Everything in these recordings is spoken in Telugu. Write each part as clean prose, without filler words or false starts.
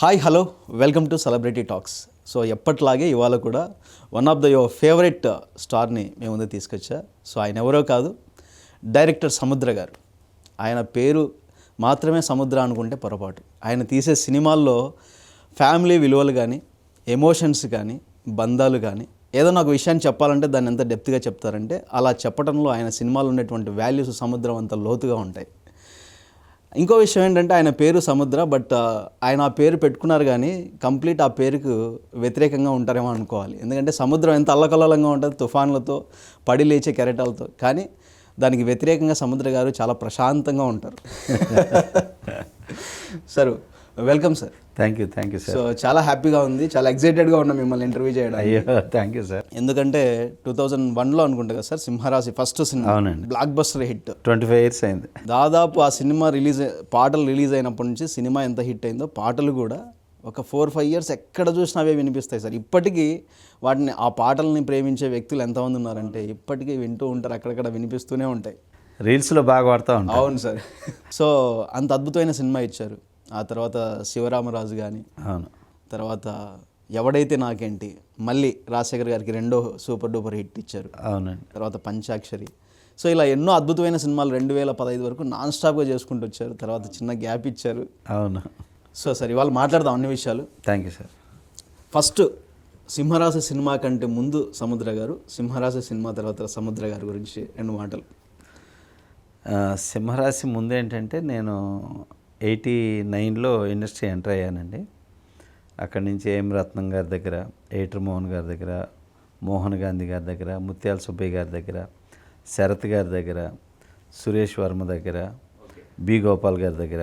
Hi hello welcome to celebrity talks. So ఎప్పట్లాగే ఇవాళ కూడా one of the your favourite స్టార్ని మేము ముందు తీసుకొచ్చా. సో ఆయన ఎవరో కాదు, డైరెక్టర్ సముద్ర గారు. ఆయన పేరు మాత్రమే సముద్ర అనుకుంటే పొరపాటు. ఆయన తీసే సినిమాల్లో ఫ్యామిలీ విలువలు కానీ, ఎమోషన్స్ కానీ, బంధాలు కానీ, ఏదైనా ఒక విషయాన్ని చెప్పాలంటే దాన్ని ఎంత డెప్త్గా చెప్తారంటే అలా చెప్పడంలో ఆయన సినిమాలో ఉన్నటువంటి వాల్యూస్ సముద్రం అంత లోతుగా ఉంటాయి. ఇంకో విషయం ఏంటంటే ఆయన పేరు సముద్ర, బట్ ఆయన ఆ పేరు పెట్టుకున్నారు కానీ కంప్లీట్ ఆ పేరుకు వ్యతిరేకంగా ఉంటారేమో అనుకోవాలి. ఎందుకంటే సముద్రం ఎంత అల్లకల్లోలంగా ఉంటుంది తుఫాన్లతో, పడి లేచే కెరటాలతో, కానీ దానికి వ్యతిరేకంగా సముద్ర గారు చాలా ప్రశాంతంగా ఉంటారు. Sir welcome sir. Thank you sir. So చాలా హ్యాపీగా ఉంది, చాలా ఎక్సైటెడ్గా ఉన్నాం మిమ్మల్ని ఇంటర్వ్యూ చేయడం. అయ్యో థ్యాంక్ యూ సార్. ఎందుకంటే 2001లో అనుకుంటా కదా సార్ సింహరాశి ఫస్ట్ సినిమా. అవునండి, బ్లాక్ బస్టర్ హిట్. 25 years అయింది దాదాపు ఆ సినిమా పాటలు రిలీజ్ అయినప్పటి నుంచి సినిమా ఎంత హిట్ అయిందో పాటలు కూడా ఒక 4-5 years ఎక్కడ చూసినా అవే వినిపిస్తాయి సార్. ఇప్పటికీ వాటిని, ఆ పాటల్ని ప్రేమించే వ్యక్తులు ఎంతమంది ఉన్నారంటే ఇప్పటికీ వింటూ ఉంటారు, అక్కడక్కడ వినిపిస్తూనే ఉంటాయి. రీల్స్లో బాగా వాడుతూ ఉంటాం. అవును సార్. సో అంత అద్భుతమైన సినిమా ఇచ్చారు. ఆ తర్వాత శివరామరాజు కానీ, అవును, తర్వాత ఎవడైతే నాకేంటి, మళ్ళీ రాజశేఖర్ గారికి రెండో సూపర్ డూపర్ హిట్ ఇచ్చారు. అవునండి. తర్వాత పంచాక్షరి. సో ఇలా ఎన్నో అద్భుతమైన సినిమాలు 2015 వరకు నాన్ స్టాప్గా చేసుకుంటూ వచ్చారు. తర్వాత చిన్న గ్యాప్ ఇచ్చారు. అవును. సో సార్ ఇవాళ మాట్లాడదాం అన్ని విషయాలు. Thank you sir. ఫస్ట్ సింహరాశి సినిమా కంటే ముందు సముద్ర గారు, సింహరాశి సినిమా తర్వాత సముద్ర గారి గురించి 2 మాటలు. సింహరాశి ముందు ఏంటంటే నేను 89లో ఇండస్ట్రీ ఎంటర్ అయ్యానండి. అక్కడి నుంచి ఏం రత్నం గారి దగ్గర, ఏటర్ మోహన్ గారి దగ్గర, మోహన్ గాంధీ గారి దగ్గర, ముత్యాల సుబ్బయ్య గారి దగ్గర, శరత్ గారి దగ్గర, సురేష్ వర్మ దగ్గర, బి గోపాల్ గారి దగ్గర,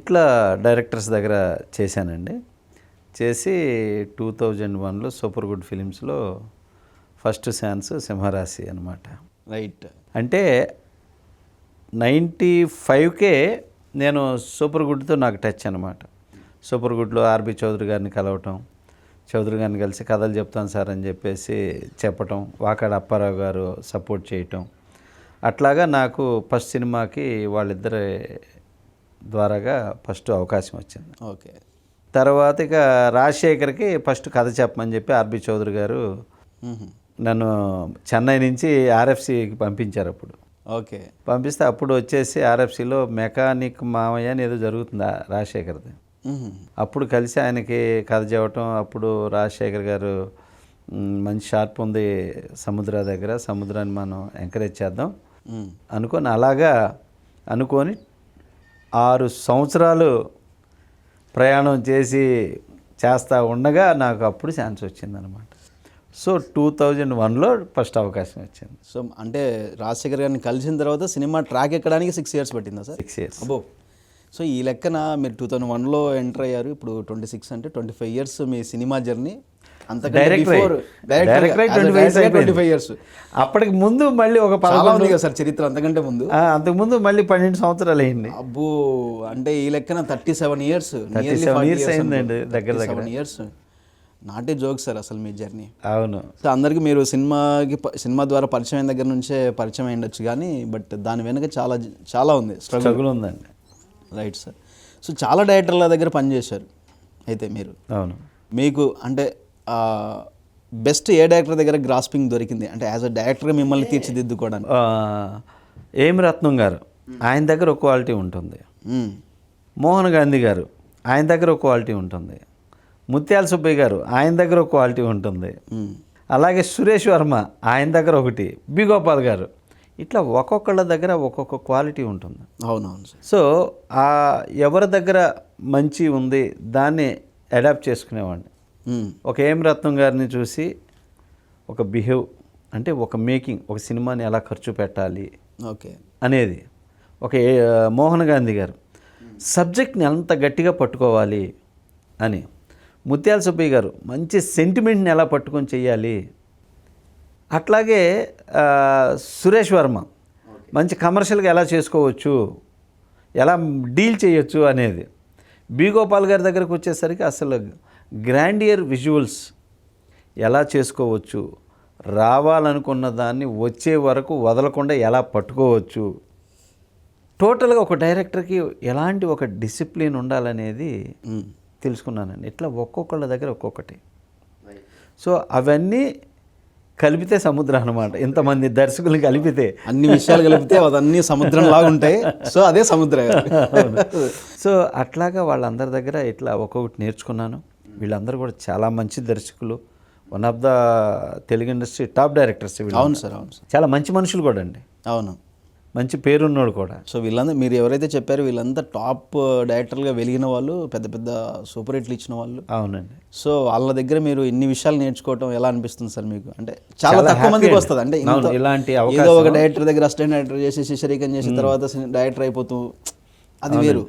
ఇట్లా డైరెక్టర్స్ దగ్గర చేశానండి. చేసి 2001లో సూపర్ గుడ్ ఫిలిమ్స్లో ఫస్ట్ ఛాన్స్ సింహరాశి అనమాట. రైట్. అంటే 95కే నేను సూపర్ గుడ్తో నాకు టచ్ అనమాట. సూపర్ గుడ్లో ఆర్బి చౌదరి గారిని కలవటం, చౌదరి గారిని కలిసి కథలు చెప్తాను సార్ అని చెప్పేసి చెప్పటం, వాకాడ అప్పారావు గారు సపోర్ట్ చేయటం, అట్లాగా నాకు ఫస్ట్ సినిమాకి వాళ్ళిద్దరి ద్వారాగా ఫస్ట్ అవకాశం వచ్చింది. ఓకే. తర్వాత ఇక రాజశేఖర్కి ఫస్ట్ కథ చెప్పమని చెప్పి ఆర్బి చౌదరి గారు నన్ను చెన్నై నుంచి ఆర్ఎఫ్సికి పంపించారు. అప్పుడు ఓకే పంపిస్తే అప్పుడు వచ్చేసి ఆర్ఎఫ్సిలో మెకానిక్ మామయ్య అని ఏదో జరుగుతుంది రాజశేఖర్ది. అప్పుడు కలిసి ఆయనకి కథ చెప్పటం, అప్పుడు రాజశేఖర్ గారు మంచి షార్ప్ ఉంది సముద్ర దగ్గర, సముద్రాన్ని మనం ఎంకరేజ్ చేద్దాం అనుకొని అలాగా అనుకొని 6 సంవత్సరాలు ప్రయాణం చేస్తా ఉండగా నాకు అప్పుడు ఛాన్స్ వచ్చిందనమాట. సో 2001లో ఫస్ట్ అవకాశం వచ్చింది. సో అంటే రాజశేఖర్ గారిని కలిసిన తర్వాత సినిమా ట్రాక్ ఎక్కడానికి 6 years పట్టిందా సార్? 6 years. అబ్బో. సో ఈ లెక్కన మీరు 2001లో ఎంటర్ అయ్యారు, ఇప్పుడు 26 అంటే 25 years మీ సినిమా జర్నీ. Direct 25 years. అప్పటికి ముందు మళ్ళీ ఒక చాలా ఉంది కదా సార్ చరిత్ర అంతకంటే ముందు. అంతకుముందు మళ్ళీ 12 సంవత్సరాలు అయింది. అబ్బో, అంటే ఈ లెక్కన 37 years అయిందండి దగ్గర 37 years. నాటే జోక్ సార్ అసలు మీ జర్నీ. అవును. సో అందరికీ మీరు సినిమా ద్వారా పరిచయం అయిన దగ్గర నుంచే పరిచయం అయ్యొచ్చు, కానీ బట్ దాని వెనుక చాలా ఉంది, స్ట్రగుల్ ఉందండి. Right sir. సో చాలా డైరెక్టర్ల దగ్గర పనిచేశారు అయితే మీరు. అవును. మీకు అంటే బెస్ట్ ఏ డైరెక్టర్ దగ్గర గ్రాస్పింగ్ దొరికింది, అంటే యాజ్ అ డైరెక్టర్గా మిమ్మల్ని తీర్చిదిద్దుకోవడానికి? ఏం రత్నం గారు, ఆయన దగ్గర ఒక క్వాలిటీ ఉంటుంది. మోహన్ గాంధీ గారు, ఆయన దగ్గర ఒక క్వాలిటీ ఉంటుంది. ముత్యాల సుబ్బయ్య గారు, ఆయన దగ్గర ఒక క్వాలిటీ ఉంటుంది. అలాగే సురేష్ వర్మ, ఆయన దగ్గర ఒకటి, బి గోపాల్ గారు, ఇట్లా ఒక్కొక్కళ్ళ దగ్గర ఒక్కొక్క క్వాలిటీ ఉంటుంది. అవునవును సార్. సో ఎవరి దగ్గర మంచి ఉంది దాన్ని అడాప్ట్ చేసుకునేవాడిని. ఒక ఏం రత్నం గారిని చూసి ఒక బిహేవ్, అంటే ఒక మేకింగ్, ఒక సినిమాని ఎలా ఖర్చు పెట్టాలి ఓకే అనేది. ఒక మోహన్ గాంధీ గారు సబ్జెక్ట్ని ఎంత గట్టిగా పట్టుకోవాలి అని. ముత్యాల సుబ్బయ్య గారు మంచి సెంటిమెంట్ని ఎలా పట్టుకొని చెయ్యాలి. అట్లాగే సురేష్ వర్మ మంచి కమర్షియల్గా ఎలా చేసుకోవచ్చు, ఎలా డీల్ చేయొచ్చు అనేది. బి గోపాల్ గారి దగ్గరకు వచ్చేసరికి అసలు గ్రాండియర్ విజువల్స్ ఎలా చేసుకోవచ్చు, రావాలనుకున్న దాన్ని వచ్చే వరకు వదలకుండా ఎలా పట్టుకోవచ్చు, టోటల్గా ఒక డైరెక్టర్కి ఎలాంటి ఒక డిసిప్లిన్ ఉండాలనేది తెలుసుకున్నానండి. ఇట్లా ఒక్కొక్కళ్ళ దగ్గర ఒక్కొక్కటి. సో అవన్నీ కలిపితే సముద్రం అనమాట. ఇంతమంది దర్శకులు కలిపితే అన్ని విషయాలు కలిపితే అవన్నీ సముద్రం లాగా ఉంటాయి. సో అదే సముద్రం. సో అట్లాగా వాళ్ళందరి దగ్గర ఇట్లా ఒక్కొక్కటి నేర్చుకున్నాను. వీళ్ళందరూ కూడా చాలా మంచి దర్శకులు, one of the Telugu industry top directors. అవును సార్, అవును సార్. చాలా మంచి మనుషులు కూడా అండి, అవును. మంచి పేరున్నోడు కూడా. సో వీళ్ళందరూ మీరు ఎవరైతే చెప్పారో వీళ్ళంతా టాప్ డైరెక్టర్లుగా వెలిగిన వాళ్ళు, పెద్ద పెద్ద సూపర్ హిట్లు ఇచ్చిన వాళ్ళు. అవునండి. సో వాళ్ళ దగ్గర మీరు ఇన్ని విషయాలు నేర్చుకోవటం ఎలా అనిపిస్తుంది సార్ మీకు? అంటే చాలా తక్కువ మందికి వస్తుంది. అంటే ఇలాంటి ఏదో ఒక డైరెక్టర్ దగ్గర అసిస్టెంట్ డైరెక్టర్ చేసి శరీకం చేసిన తర్వాత డైరెక్టర్ అయిపోతూ అది వేరు.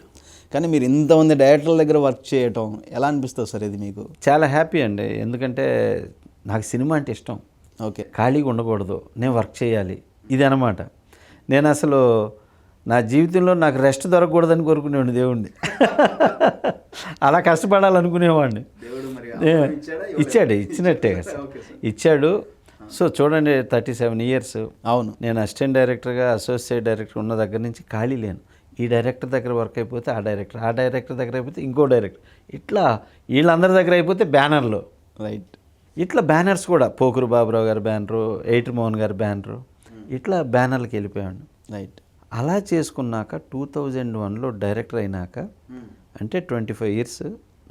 కానీ మీరు ఇంతమంది డైరెక్టర్ల దగ్గర వర్క్ చేయటం ఎలా అనిపిస్తుంది సార్ ఇది మీకు? చాలా హ్యాపీ అండి. ఎందుకంటే నాకు సినిమా అంటే ఇష్టం. ఓకే. ఖాళీగా ఉండకూడదు, నేను వర్క్ చేయాలి, ఇది అనమాట. నేను అసలు నా జీవితంలో నాకు రెస్ట్ దొరకకూడదని కోరుకునేవాడిని దేవుణ్ణి. అలా కష్టపడాలనుకునేవాడిని. ఇచ్చాడు, ఇచ్చినట్టే కదా సార్, ఇచ్చాడు. సో చూడండి, 37 years అవును. నేను అసిస్టెంట్ డైరెక్టర్గా, అసోసియేట్ డైరెక్టర్ ఉన్న దగ్గర నుంచి ఖాళీ లేను. ఈ డైరెక్టర్ దగ్గర వర్క్ అయిపోతే ఆ డైరెక్టర్ దగ్గర అయిపోతే ఇంకో డైరెక్టర్, ఇట్లా వీళ్ళందరి దగ్గర అయిపోతే బ్యానర్లు. రైట్. ఇట్లా బ్యానర్స్ కూడా పోకురు బాబురావు గారి బ్యానరు, ఎయిటర్ మోహన్ గారి బ్యానరు, ఇట్లా బ్యానర్లకు వెళ్ళిపోయాను. రైట్. అలా చేసుకున్నాక 2001లో డైరెక్టర్ అయినాక, అంటే 25 years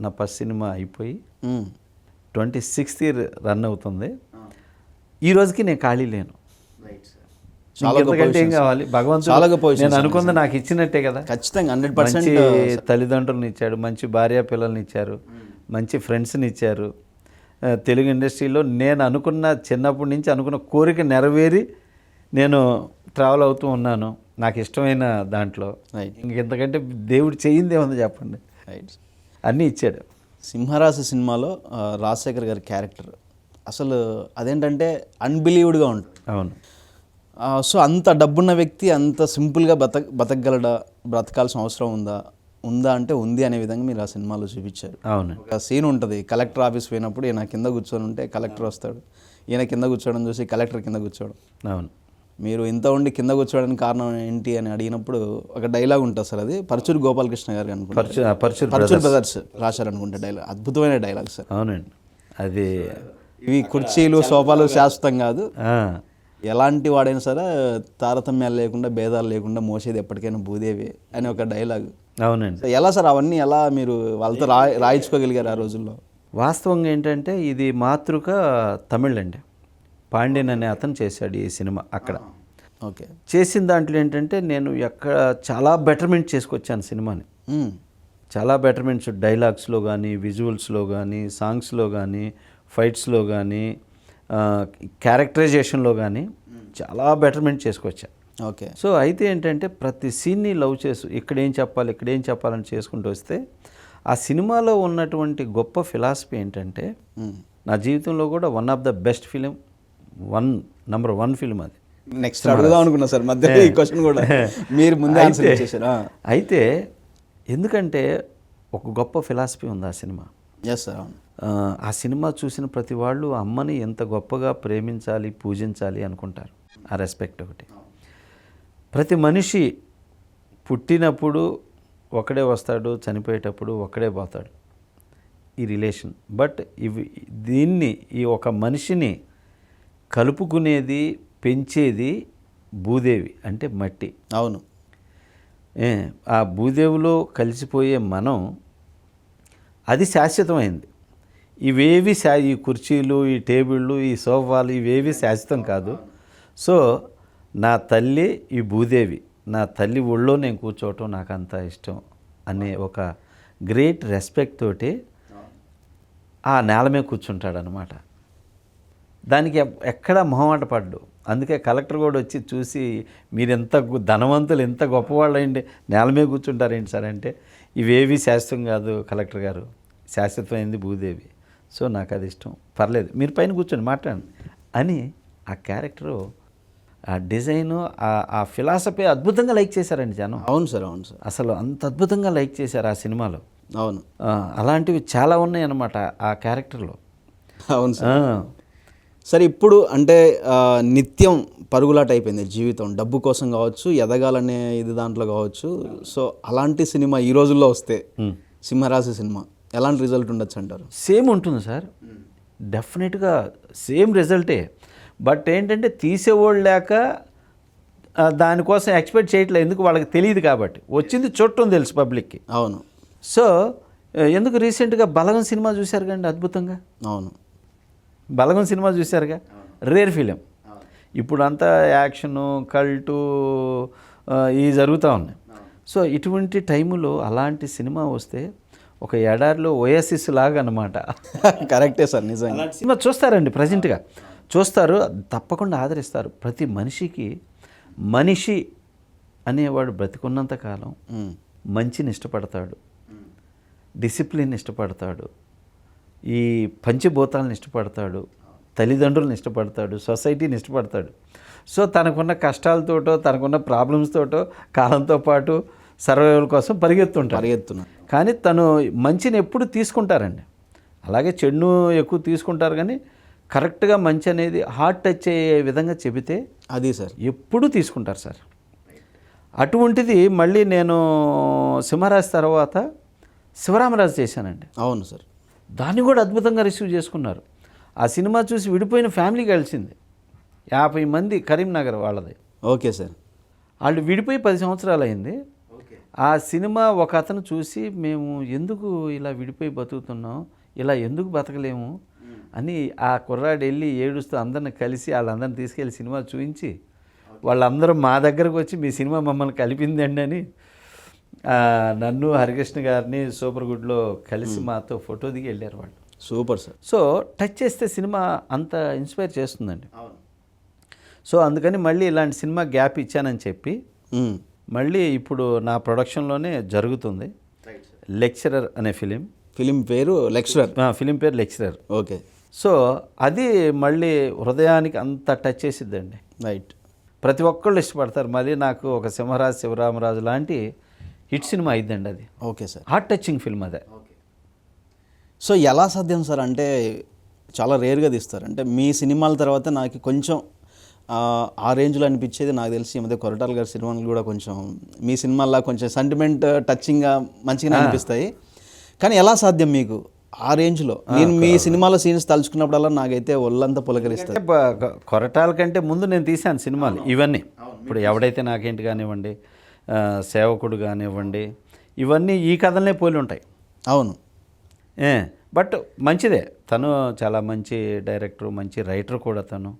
నా ఫస్ట్ సినిమా అయిపోయి 26th year రన్ అవుతుంది. ఈ రోజుకి నేను ఖాళీ లేను. ఇంకెంతకంటే ఏం కావాలి? భగవంతుడు నేను అనుకుంది నాకు ఇచ్చినట్టే కదా. ఖచ్చితంగా 100%. మంచి తల్లిదండ్రులను ఇచ్చాడు, మంచి భార్య పిల్లల్ని ఇచ్చారు, మంచి ఫ్రెండ్స్ని ఇచ్చారు. తెలుగు ఇండస్ట్రీలో నేను అనుకున్న, చిన్నప్పటి నుంచి అనుకున్న కోరిక నెరవేరి నేను ట్రావెల్ అవుతూ ఉన్నాను నాకు ఇష్టమైన దాంట్లో. ఇంకెంతకంటే దేవుడు చేయిందే ఉంది చెప్పండి. రైట్. అన్నీ ఇచ్చాడు. సింహరాశి సినిమాలో రాజశేఖర్ గారి క్యారెక్టర్ అసలు అదేంటంటే అన్బిలీవ్డ్గా ఉంటుంది. అవును. సో అంత డబ్బున్న వ్యక్తి అంత సింపుల్గా బతకగలడా, బ్రతకాల్సిన అవసరం ఉందా అంటే ఉంది అనే విధంగా మీరు ఆ సినిమాలో చూపించారు. అవును. ఒక సీన్ ఉంటుంది, కలెక్టర్ ఆఫీస్ పోయినప్పుడు ఈయన కింద కూర్చొని ఉంటే కలెక్టర్ వస్తాడు, ఈయన కింద కూర్చోవడం చూసి కలెక్టర్ కింద కూర్చోవడం. అవును. మీరు ఇంత ఉండి కింద కూర్చోవడానికి కారణం ఏంటి అని అడిగినప్పుడు ఒక డైలాగ్ ఉంటుంది సార్, అది పరుచూరి గోపాలకృష్ణ గారు అనుకుంటా, పరుచూరి బ్రదర్స్ రాశారనుకుంటే డైలాగ్. అద్భుతమైన డైలాగ్ సార్. అవునండి. అది ఇవి కుర్చీలు సోఫాలు శాశ్వతం కాదు, ఎలాంటి వాడైనా సరే తారతమ్యాలు లేకుండా భేదాలు లేకుండా మోసేది ఎప్పటికైనా భూదేవి అని ఒక డైలాగ్. అవునండి. ఎలా సార్ అవన్నీ ఎలా మీరు వాళ్ళతో రాయించుకోగలిగారు ఆ రోజుల్లో? వాస్తవంగా ఏంటంటే ఇది మాతృక తమిళ్ అండి. పాండ్యన్ అనే అతను చేశాడు ఈ సినిమా అక్కడ. ఓకే. చేసిన దాంట్లో ఏంటంటే నేను చాలా బెటర్మెంట్ చేసుకొచ్చాను సినిమాని. చాలా బెటర్మెంట్స్ డైలాగ్స్లో కానీ, విజువల్స్లో కానీ, సాంగ్స్లో కానీ, ఫైట్స్లో కానీ, క్యారెక్టరైజేషన్లో కానీ చాలా బెటర్మెంట్ చేసుకొచ్చా. ఓకే. సో అయితే ఏంటంటే ప్రతి సీన్ని లవ్ చేసి ఇక్కడేం చెప్పాలని చేసుకుంటూ వస్తే ఆ సినిమాలో ఉన్నటువంటి గొప్ప ఫిలాసఫీ ఏంటంటే, నా జీవితంలో కూడా one of the best film, number 1 film అది. నెక్స్ట్ అడుగుదాం అనుకున్నా సార్ మధ్యలో ఈ క్వశ్చన్ కూడా మీరు ముందే ఆన్సర్ ఇచ్చేశారు. అయితే ఎందుకంటే ఒక గొప్ప ఫిలాసఫీ ఉంది ఆ సినిమా. Yes sir. అవును. ఆ సినిమా చూసిన ప్రతి వాళ్ళు అమ్మని ఎంత గొప్పగా ప్రేమించాలి, పూజించాలి అనుకుంటారు. ఆ రెస్పెక్ట్ ఒకటి. ప్రతి మనిషి పుట్టినప్పుడు ఒకడే వస్తాడు, చనిపోయేటప్పుడు ఒకడే పోతాడు, ఈ రిలేషన్. బట్ ఈ ఒక మనిషిని కలుపుకునేది, పెంచేది భూదేవి, అంటే మట్టి. అవును. ఆ భూదేవిలో కలిసిపోయే మనం, అది శాశ్వతమైంది. ఇవేవి ఈ కుర్చీలు, ఈ టేబుళ్ళు, ఈ సోఫాలు ఇవేవి శాశ్వతం కాదు. సో నా తల్లి ఈ భూదేవి, నా తల్లి ఒళ్ళో నేను కూర్చోవటం నాకు అంత ఇష్టం అనే ఒక గ్రేట్ రెస్పెక్ట్ తోటి ఆ నేల మీద కూర్చుంటాడనమాట. దానికి ఎక్కడా మొహమాట పడ్డు. అందుకే కలెక్టర్ కూడా వచ్చి చూసి, మీరు ఎంత ధనవంతులు, ఎంత గొప్పవాళ్ళు అయింది, నేల మీద కూర్చుంటారేంటి సార్ అంటే, ఇవేవి శాశ్వతం కాదు కలెక్టర్ గారు, శాశ్వతమైంది భూదేవి. సో నాకు అది ఇష్టం, పర్లేదు మీరు పైన కూర్చొని మాట్లాడండి అని ఆ క్యారెక్టరు, ఆ డిజైను, ఆ ఫిలాసఫీ అద్భుతంగా లైక్ చేశారండి జనం. అవును సార్. అవును సార్. అసలు అంత అద్భుతంగా లైక్ చేశారు ఆ సినిమాలో. అవును. అలాంటివి చాలా ఉన్నాయి అన్నమాట ఆ క్యారెక్టర్లో. అవును సార్. సరే, ఇప్పుడు అంటే నిత్యం పరుగులాట అయిపోయింది జీవితం, డబ్బు కోసం కావచ్చు, ఎదగాలనే ఇది దాంట్లో కావచ్చు. సో అలాంటి సినిమా ఈ రోజుల్లో వస్తే సింహరాశి సినిమా ఎలాంటి రిజల్ట్ ఉండొచ్చు అంటారు? సేమ్ ఉంటుంది సార్, డెఫినెట్గా సేమ్ రిజల్టే. బట్ ఏంటంటే తీసేవాళ్ళు లేక దానికోసం ఎక్స్పెక్ట్ చేయట్లేదు, ఎందుకు వాళ్ళకి తెలియదు కాబట్టి. వచ్చింది చూడటం తెలుసు పబ్లిక్కి. అవును. సో ఎందుకు రీసెంట్గా బలగం సినిమా చూశారు కండి, అద్భుతంగా. అవును, బలగం సినిమా చూశారుగా, రేర్ ఫిలిం. ఇప్పుడు అంతా యాక్షను కల్టు ఇవి జరుగుతూ ఉన్నాయి. సో ఇటువంటి టైములో అలాంటి సినిమా వస్తే ఒక ఎడారిలో ఓఎస్ఎస్ లాగా అన్నమాట. కరెక్టే సార్, నిజంగా. సినిమా చూస్తారండి, ప్రజెంట్గా చూస్తారు, తప్పకుండా ఆదరిస్తారు. ప్రతి మనిషికి మనిషి అనేవాడు బ్రతికున్నంత కాలం మంచిని ఇష్టపడతాడు, డిసిప్లిన్ ఇష్టపడతాడు, ఈ పంచభూతాలను ఇష్టపడతాడు, తల్లిదండ్రులను ఇష్టపడతాడు, సొసైటీని ఇష్టపడతాడు. సో తనకున్న కష్టాలతోటో తనకున్న ప్రాబ్లమ్స్తోటో కాలంతో పాటు సర్వైవల్ కోసం పరిగెత్తున్నా. కానీ తను మంచిని ఎప్పుడు తీసుకుంటారండి. అలాగే చెడును ఎక్కువ తీసుకుంటారు, కానీ కరెక్ట్గా మంచి అనేది హార్ట్ టచ్ అయ్యే విధంగా చెబితే అది సార్ ఎప్పుడూ తీసుకుంటారు సార్. అటువంటిది మళ్ళీ నేను సింహరాజు తర్వాత శివరామరాజు చేశానండి. అవును సార్. దాన్ని కూడా అద్భుతంగా రిసీవ్ చేసుకున్నారు. ఆ సినిమా చూసి విడిపోయిన ఫ్యామిలీ కలిసింది, 50 మంది, కరీంనగర్ వాళ్ళది. Okay sir. వాళ్ళు విడిపోయి 10 సంవత్సరాలు అయింది. ఆ సినిమా ఒక అతను చూసి, మేము ఎందుకు ఇలా విడిపోయి బతుకుతున్నాం, ఇలా ఎందుకు బతకలేము అని ఆ కుర్రాడు వెళ్ళి ఏడుస్తూ అందరిని కలిసి వాళ్ళందరిని తీసుకెళ్ళి సినిమా చూపించి, వాళ్ళందరూ మా దగ్గరకు వచ్చి మీ సినిమా మమ్మల్ని కలిపిందండి అని నన్ను హరికృష్ణ గారిని సూపర్ గుడ్లో కలిసి మాతో ఫోటో దిగి వెళ్ళారు వాళ్ళు. Super sir. సో టచ్ చేస్తే సినిమా అంత ఇన్స్పైర్ చేస్తుందండి. సో అందుకని మళ్ళీ ఇలాంటి సినిమా గ్యాప్ ఇచ్చానని చెప్పి మళ్ళీ ఇప్పుడు నా ప్రొడక్షన్లోనే జరుగుతుంది లెక్చరర్ అనే ఫిలిం పేరు లెక్చరర్. ఫిలిం పేరు లెక్చరర్. ఓకే. సో అది మళ్ళీ హృదయానికి అంత టచ్ చేసిద్దండి. రైట్. ప్రతి ఒక్కళ్ళు ఇష్టపడతారు. మళ్ళీ నాకు ఒక సింహరాజు శివరామరాజు లాంటి హిట్ సినిమా అయిద్దండి అది. Okay sir. Heart touching film అదే. సో ఎలా సాధ్యం సార్, అంటే చాలా రేర్గా తీస్తారు. అంటే మీ సినిమాల తర్వాత నాకు కొంచెం ఆ రేంజ్లో అనిపించేది, నాకు తెలిసి ఈ మధ్య కొరటాల గారి సినిమాలు కూడా కొంచెం మీ సినిమాల్లో కొంచెం సెంటిమెంట్ టచింగ్గా మంచిగానే అనిపిస్తాయి. కానీ ఎలా సాధ్యం మీకు ఆ రేంజ్లో? నేను మీ సినిమాలో సీన్స్ తలుచుకున్నప్పుడల్లా నాకైతే ఒళ్ళంతా పులకరిస్తుంది. కొరటాల కంటే ముందు నేను తీశాను సినిమాలు ఇవన్నీ. ఇప్పుడు ఎవడైతే నాకేంటి కానివ్వండి, సేవకుడు కానివ్వండి, ఇవన్నీ ఈ కథలనే పోలి ఉంటాయి. అవును. బట్ మంచిదే, తను చాలా మంచి డైరెక్టర్, మంచి రైటర్ కూడా తను,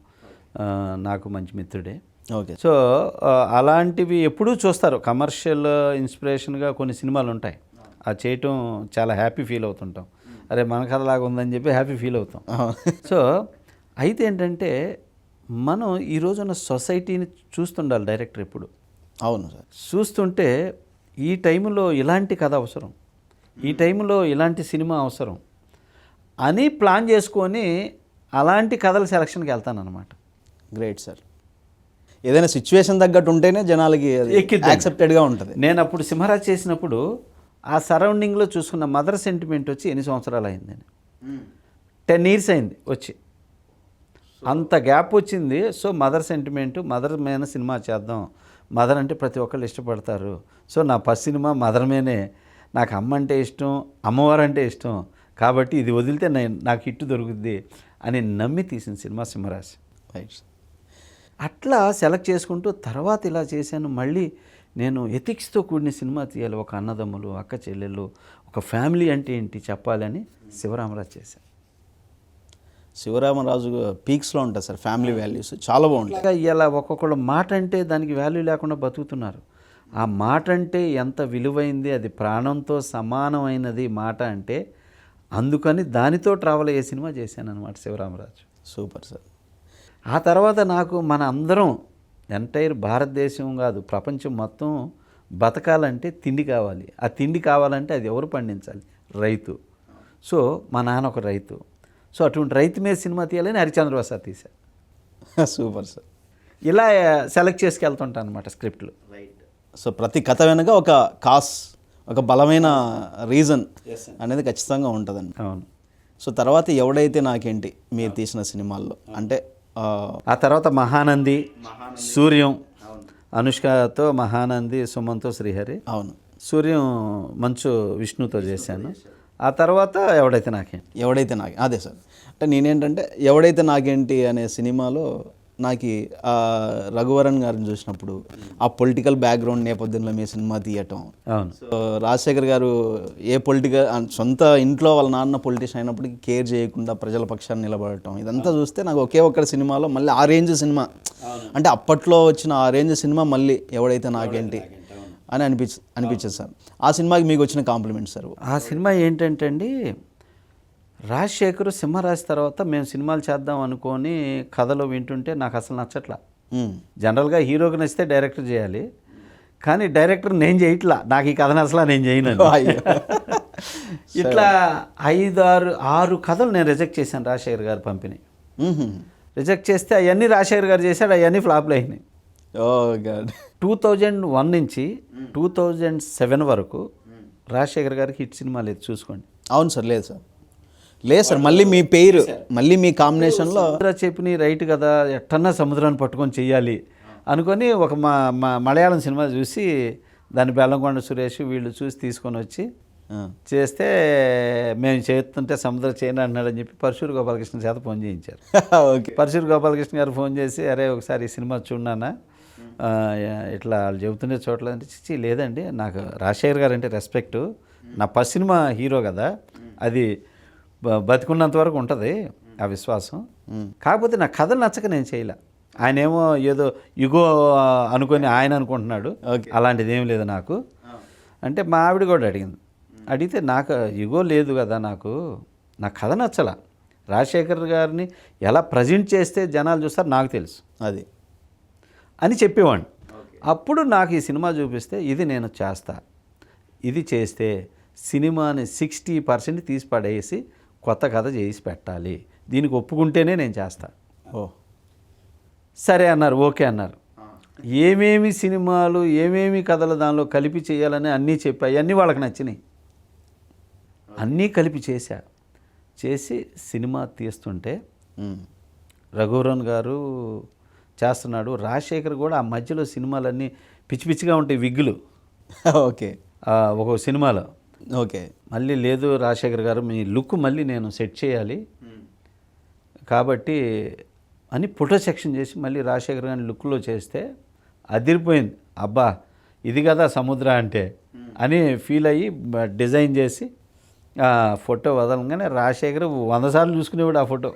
నాకు మంచి మిత్రుడే. ఓకే. సో అలాంటివి ఎప్పుడూ చూస్తారు. కమర్షియల్ ఇన్స్పిరేషన్గా కొన్ని సినిమాలు ఉంటాయి, అది చేయటం చాలా హ్యాపీ ఫీల్ అవుతుంటాం. అరే మన కథలాగా ఉందని చెప్పి హ్యాపీ ఫీల్ అవుతాం. సో అయితే ఏంటంటే మనం ఈ రోజున సొసైటీని చూస్తుండాలి డైరెక్టర్ ఎప్పుడు. అవును సార్. చూస్తుంటే ఈ టైంలో ఇలాంటి కథ అవసరం, ఈ టైంలో ఇలాంటి సినిమా అవసరం అని ప్లాన్ చేసుకొని అలాంటి కథల సెలక్షన్కి వెళ్తానన్నమాట. Great sir. ఏదైనా సిచ్యువేషన్ తగ్గట్టు ఉంటేనే జనాలకి యాక్సెప్టెడ్గా ఉంటుంది. నేను అప్పుడు సింహరాజ్ చేసినప్పుడు ఆ సరౌండింగ్లో చూసుకున్న మదర్ సెంటిమెంట్ వచ్చి 8 సంవత్సరాలు అయిందని, 10 years అయింది వచ్చి, అంత గ్యాప్ వచ్చింది. సో మదర్ సెంటిమెంట్, మదర్ మీద సినిమా చేద్దాం, మదర్ అంటే ప్రతి ఒక్కళ్ళు ఇష్టపడతారు. సో నా ఫస్ట్ సినిమా మదర్ మీదే, నాకు అమ్మ అంటే ఇష్టం, అమ్మవారు అంటే ఇష్టం, కాబట్టి ఇది వదిలితే నాకు హిట్ దొరుకుద్ది అని నమ్మి తీసిన సినిమా సింహరాజ్. రైట్. అట్లా సెలెక్ట్ చేసుకుంటూ తర్వాత ఇలా చేశాను. మళ్ళీ నేను ఎథిక్స్తో కూడిన సినిమా తీయాలి, ఒక అన్నదమ్ములు, అక్క చెల్లెళ్ళు, ఒక ఫ్యామిలీ అంటే ఏంటి చెప్పాలని శివరామరాజు చేశాను. శివరామరాజు పీక్స్లో ఉంటుంది సార్, ఫ్యామిలీ వాల్యూస్ చాలా బాగుంటాయి. ఇలా ఒక్కొక్కళ్ళు మాట అంటే దానికి వాల్యూ లేకుండా బతుకుతున్నారు. ఆ మాట అంటే ఎంత విలువైంది, అది ప్రాణంతో సమానమైనది మాట అంటే, అందుకని దానితో ట్రావెల్ అయ్యే సినిమా చేశాను అనమాట శివరామరాజు. Super sir. ఆ తర్వాత నాకు మన అందరం ఎంటైర్ భారతదేశం కాదు ప్రపంచం మొత్తం బతకాలంటే తిండి కావాలి. ఆ తిండి కావాలంటే అది ఎవరు పండించాలి? రైతు. సో మా నాన్న ఒక రైతు. సో అటువంటి రైతు మీద సినిమా తీయాలని హరిశ్చంద్ర ప్రసాద్ తీశారు. Super sir. ఇలా సెలెక్ట్ చేసుకెళ్తుంటాను అనమాట స్క్రిప్ట్లు. సో ప్రతి కథ వెనుక ఒక ఒక బలమైన రీజన్ అనేది ఖచ్చితంగా ఉంటుందండి. అవును. సో తర్వాత ఎవడైతే నాకేంటి మీరు తీసిన సినిమాల్లో, అంటే ఆ తర్వాత మహానంది, సూర్యం, అనుష్కతో మహానంది, సుమన్తో శ్రీహరి. అవును. సూర్యం మంచు విష్ణుతో చేశాను. ఆ తర్వాత ఎవడైతే నాకేం. ఎవడైతే నాకు అదే సార్, అంటే నేనేంటంటే ఎవడైతే నాకేంటి అనే సినిమాలో నాకు ఆ రఘువరన్ గారిని చూసినప్పుడు ఆ పొలిటికల్ బ్యాక్గ్రౌండ్ నేపథ్యంలో మీ సినిమా తీయటం. అవును. సో రాజశేఖర్ గారు ఏ పొలిటికల్ సొంత ఇంట్లో వాళ్ళ నాన్న పొలిటీషియన్ అయినప్పటికీ కేర్ చేయకుండా ప్రజల పక్షాన్ని నిలబడటం, ఇదంతా చూస్తే నాకు ఒకే ఒక్కటి సినిమాలో మళ్ళీ ఆ రేంజ్ సినిమా, అంటే అప్పట్లో వచ్చిన ఆ రేంజ్ సినిమా మళ్ళీ ఎవడైతే నాకేంటి అని అనిపించింది సార్. ఆ సినిమాకి మీకు వచ్చిన కాంప్లిమెంట్ సార్. ఆ సినిమా ఏంటంటే అండి, రాజశేఖర్ సింహరాశి తర్వాత మేము సినిమాలు చేద్దాం అనుకొని కథలు వింటుంటే నాకు అసలు నచ్చట్లా. జనరల్గా హీరోకి నచ్చితే డైరెక్టర్ చేయాలి, కానీ డైరెక్టర్ నేను చేయట్లా, నాకు ఈ కథను అసలు నేను చేయను. ఇట్లా 5-6 కథలు నేను రిజెక్ట్ చేశాను రాజశేఖర్ గారు పంపిణీ. రిజెక్ట్ చేస్తే అవన్నీ రాజశేఖర్ గారు చేశాడు, అవన్నీ ఫ్లాప్లు అయినాయి. 2001 నుంచి 2007 వరకు రాజశేఖర్ గారికి హిట్ సినిమా లేదు, చూసుకోండి. అవును సార్, లేదు సార్, లేదు సార్. మళ్ళీ మీ పేరు, మళ్ళీ మీ కాంబినేషన్లో చెప్పిన రైట్ కదా, ఎట్టన్నా సముద్రాన్ని పట్టుకొని చెయ్యాలి అనుకొని ఒక మలయాళం సినిమా చూసి దాన్ని బెల్లంకొండ సురేష్ వీళ్ళు చూసి తీసుకొని వచ్చి చేస్తే మేము చేస్తుంటే సముద్ర చేయను అన్నాడని చెప్పి పరశూరు గోపాలకృష్ణ చేత ఫోన్ చేయించారు. ఓకే. పరశూరు గోపాలకృష్ణ గారు ఫోన్ చేసి, అరే ఒకసారి ఈ సినిమా చూడనా, ఇట్లా వాళ్ళు చెబుతుండే చోట్ల అంటే, చిచ్చి లేదండి, నాకు రాజశేఖర్ గారు అంటే రెస్పెక్టు, నా ఫస్ట్ సినిమా హీరో కదా, అది బతికున్నంత వరకు ఉంటుంది ఆ విశ్వాసం. కాకపోతే నా కథలు నచ్చక నేను చేయలే. ఆయన ఏమో ఏదో యుగో అనుకొని ఆయన అనుకుంటున్నాడు, అలాంటిది ఏం లేదు నాకు అంటే. మా ఆవిడ కూడా అడిగితే నాకు యుగో లేదు కదా, నా కథ నచ్చల, రాజశేఖర్ గారిని ఎలా ప్రజెంట్ చేస్తే జనాలు చూస్తారు నాకు తెలుసు అది అని చెప్పేవాడిని. అప్పుడు నాకు ఈ సినిమా చూపిస్తే ఇది నేను చేస్తా, ఇది చేస్తే సినిమాని 60% తీసి పడేసి కొత్త కథ చేసి పెట్టాలి, దీనికి ఒప్పుకుంటేనే నేను చేస్తా. సరే అన్నారు, ఓకే అన్నారు. ఏమేమి సినిమాలు ఏమేమి కథలు దానిలో కలిపి చేయాలని అన్నీ చెప్పాయి, అన్నీ వాళ్ళకి నచ్చినాయి, అన్నీ కలిపి చేసి సినిమా తీస్తుంటే రఘువరన్ గారు చేస్తున్నాడు, రాజశేఖర్ కూడా ఆ మధ్యలో సినిమాలన్నీ పిచ్చి పిచ్చిగా ఉంటాయి విగ్గులు. ఓకే. ఒక సినిమాలో ఓకే. మళ్ళీ లేదు రాజశేఖర్ గారు, మీ లుక్ మళ్ళీ నేను సెట్ చేయాలి కాబట్టి అని ఫోటో సెక్షన్ చేసి మళ్ళీ రాజశేఖర్ గారిని లుక్లో చేస్తే అదిరిపోయింది. అబ్బా ఇది కదా సముద్ర అంటే అని ఫీల్ అయ్యి డిజైన్ చేసి ఫోటో వదలంగానే రాజశేఖర్ 100 సార్లు చూసుకునేవాడు ఆ ఫోటో.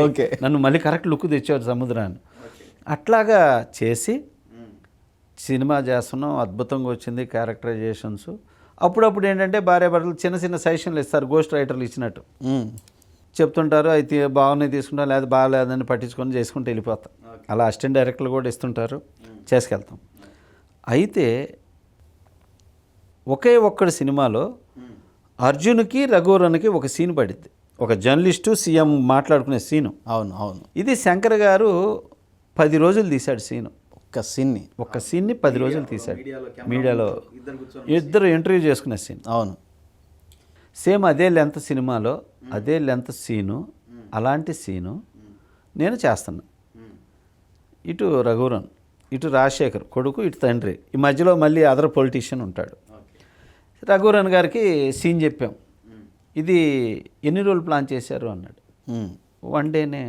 ఓకే. నన్ను మళ్ళీ కరెక్ట్ లుక్ తెచ్చేవాడు సముద్రాన్ని. అట్లాగా చేసి సినిమా చేస్తున్నాం, అద్భుతంగా వచ్చింది క్యారెక్టరైజేషన్స్. అప్పుడప్పుడు ఏంటంటే భార్యాభర్తలు చిన్న చిన్న సజెషన్లు ఇస్తారు, గోస్ట్ రైటర్లు ఇచ్చినట్టు చెప్తుంటారు, అయితే బాగున్నాయి తీసుకుంటాం, లేదా బాగాలేదని పట్టించుకొని చేసుకుంటూ వెళ్ళిపోతాం. అలా అసిస్టెంట్ డైరెక్టర్లు కూడా ఇస్తుంటారు, చేసుకెళ్తాం. అయితే ఒకే ఒక్కడి సినిమాలో అర్జున్కి రఘువరన్కి ఒక సీన్ పడింది, ఒక జర్నలిస్టు సీఎం మాట్లాడుకునే సీను. అవును అవును. ఇది శంకర్ గారు 10 రోజులు తీశాడు సీను. ఒక్క సీన్ని 10 రోజులు తీశాడు. మీడియాలో ఇద్దరు ఇంటర్వ్యూ చేసుకునే సీన్. అవును. సేమ్ అదే లెంత్ సినిమాలో అదే లెంత్ సీను, అలాంటి సీను నేను చేస్తున్నా. ఇటు రఘువరన్, ఇటు రాజశేఖర్ కొడుకు, ఇటు తండ్రి, ఈ మధ్యలో మళ్ళీ అదర్ పొలిటీషియన్ ఉంటాడు. రఘువరన్ గారికి సీన్ చెప్పాం, ఇది ఎన్ని రోజులు ప్లాన్ చేశారు అన్నాడు. 1 డేనే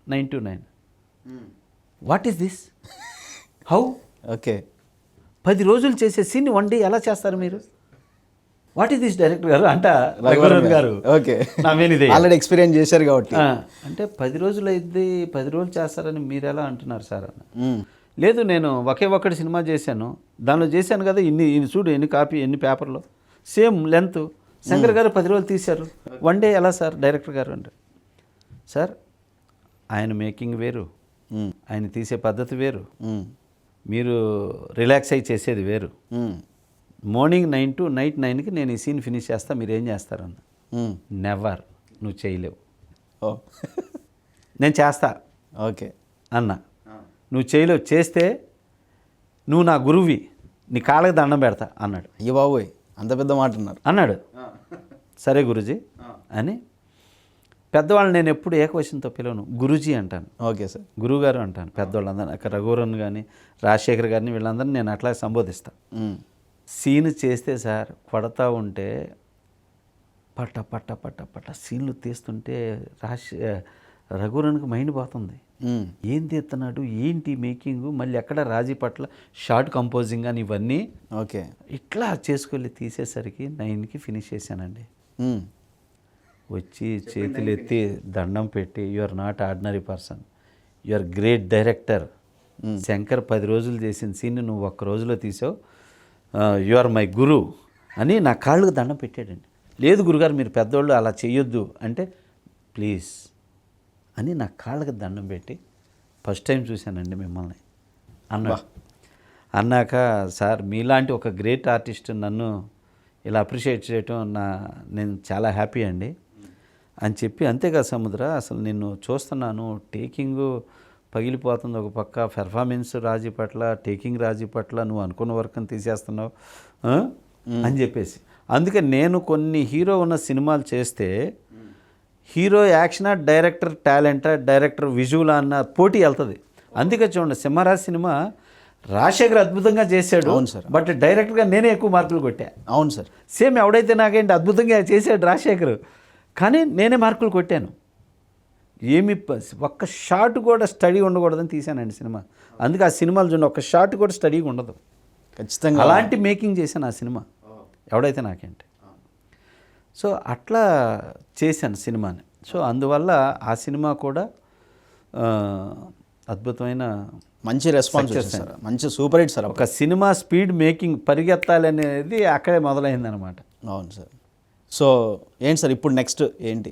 9 to 9. What is this, how? Okay. 10 రోజులు చేసే సీన్ 1 డే ఎలా చేస్తారు మీరు? వాట్ ఈస్ దిస్ డైరెక్టర్ గారు అంట రఘువరన్ గారు. ఓకే. నా మీద ఆల్రెడీ ఎక్స్పీరియన్స్ చేశారు కాబట్టి. అంటే 10 రోజులు అయింది, 10 రోజులు చేస్తారని మీరు ఎలా అంటున్నారు సార్ అన్న. లేదు, నేను ఒకే ఒక్కటి సినిమా చేశాను, దానిలో చేశాను కదా, ఇన్ని చూడు, ఎన్ని కాపీ, ఎన్ని పేపర్లో, సేమ్ లెంత్. శంకర్ గారు 10 రోజులు తీశారు, 1 డే ఎలా సార్ డైరెక్టర్ గారు అంటే. సార్ ఆయన మేకింగ్ వేరు, ఆయన తీసే పద్ధతి వేరు, మీరు రిలాక్స్ అయ్యి చేసేది వేరు. మార్నింగ్ 9 to నైట్ 9కి నేను ఈ సీన్ ఫినిష్ చేస్తా, మీరు ఏం చేస్తారన్న. నెవర్, నువ్వు చేయలేవు. నేను చేస్తా. ఓకే అన్న, నువ్వు చేయలేవు, చేస్తే నువ్వు నా గురువి, నీ కాళ్ళకి దండం పెడతా అన్నాడు. అయ్య బాబోయ్, అంత పెద్ద మాట అన్నాడు. సరే గురుజీ అని. పెద్దవాళ్ళు నేను ఎప్పుడు ఏకవచనంతో పిలవను, గురూజీ అంటాను. Okay sir. గురువుగారు అంటాను పెద్దవాళ్ళందరూ. అక్కడ రఘువరన్ కానీ రాజశేఖర్ గారిని వీళ్ళందరినీ నేను అట్లా సంబోధిస్తాను. సీన్ చేస్తే సార్ కొడతా ఉంటే పట్ట పట్ట పట్ట పట్ట సీన్లు తీస్తుంటే రఘువరన్కి మైండ్ పోతుంది. ఏం తీస్తున్నాడు, ఏంటి మేకింగ్, మళ్ళీ ఎక్కడ రాజీ పట్ల షార్ట్ కంపోజింగ్ అని ఇవన్నీ ఓకే. ఇట్లా చేసుకెళ్ళి తీసేసరికి 9కి ఫినిష్ చేశానండి. వచ్చి చేతులు ఎత్తి దండం పెట్టి, you are not ordinary person, you are great director. Shankar 10 రోజులు చేసిన సీన్ నువ్వు ఒక్క రోజులో తీసావు, యు ఆర్ మై గురు అని నా కాళ్ళకు దండం పెట్టాడండి. లేదు గురుగారు మీరు పెద్దోళ్ళు అలా చేయొద్దు అంటే, ప్లీజ్ అని నా కాళ్ళకి దండం పెట్టి ఫస్ట్ టైం చూశానండి మిమ్మల్ని అన్నాక, సార్ మీలాంటి ఒక గ్రేట్ ఆర్టిస్ట్ నన్ను ఇలా అప్రిషియేట్ చేయటం నేను చాలా హ్యాపీ అండి అని చెప్పి, అంతేకాదు సముద్ర అసలు నిన్ను చూస్తున్నాను, టేకింగ్ పగిలిపోతుంది ఒక పక్క, పెర్ఫార్మెన్స్ రాజీ పట్ల, టేకింగ్ రాజీ పట్ల నువ్వు అనుకున్న వర్క్ అని తీసేస్తున్నావు అని చెప్పేసి. అందుకే నేను కొన్ని హీరో ఉన్న సినిమాలు చేస్తే హీరో యాక్షనా, డైరెక్టర్ టాలెంటా, డైరెక్టర్ విజువల్ అన్న పోటీ వెళ్తుంది. అందుకే చూడండి సింహరాజ్ సినిమా రాజశేఖర్ అద్భుతంగా చేశాడు. అవును సార్. బట్ డైరెక్టర్గా నేనే ఎక్కువ మార్కులు కొట్టా. అవును సార్. సేమ్ ఎవడైతే నాకేంటి అద్భుతంగా చేశాడు రాజశేఖర్, కానీ నేనే మార్కులు కొట్టాను. ఒక్క షాట్ కూడా స్టడీ ఉండకూడదని తీశానండి సినిమా. అందుకే ఆ సినిమాలు చూడండి, ఒక్క షాట్ కూడా స్టడీగా ఉండదు. ఖచ్చితంగా అలాంటి మేకింగ్ చేశాను ఆ సినిమా, ఎవడైతే నాకేంటి. సో అట్లా చేశాను సినిమాని. సో అందువల్ల ఆ సినిమా కూడా అద్భుతమైన మంచి రెస్పాన్స్ సార్, మంచి సూపర్ హిట్ సార్. ఒక సినిమా స్పీడ్ మేకింగ్ పరిగెత్తాలి అనేది అక్కడే మొదలైందనమాట. అవును సార్. సో ఏంటి సార్ ఇప్పుడు నెక్స్ట్ ఏంటి,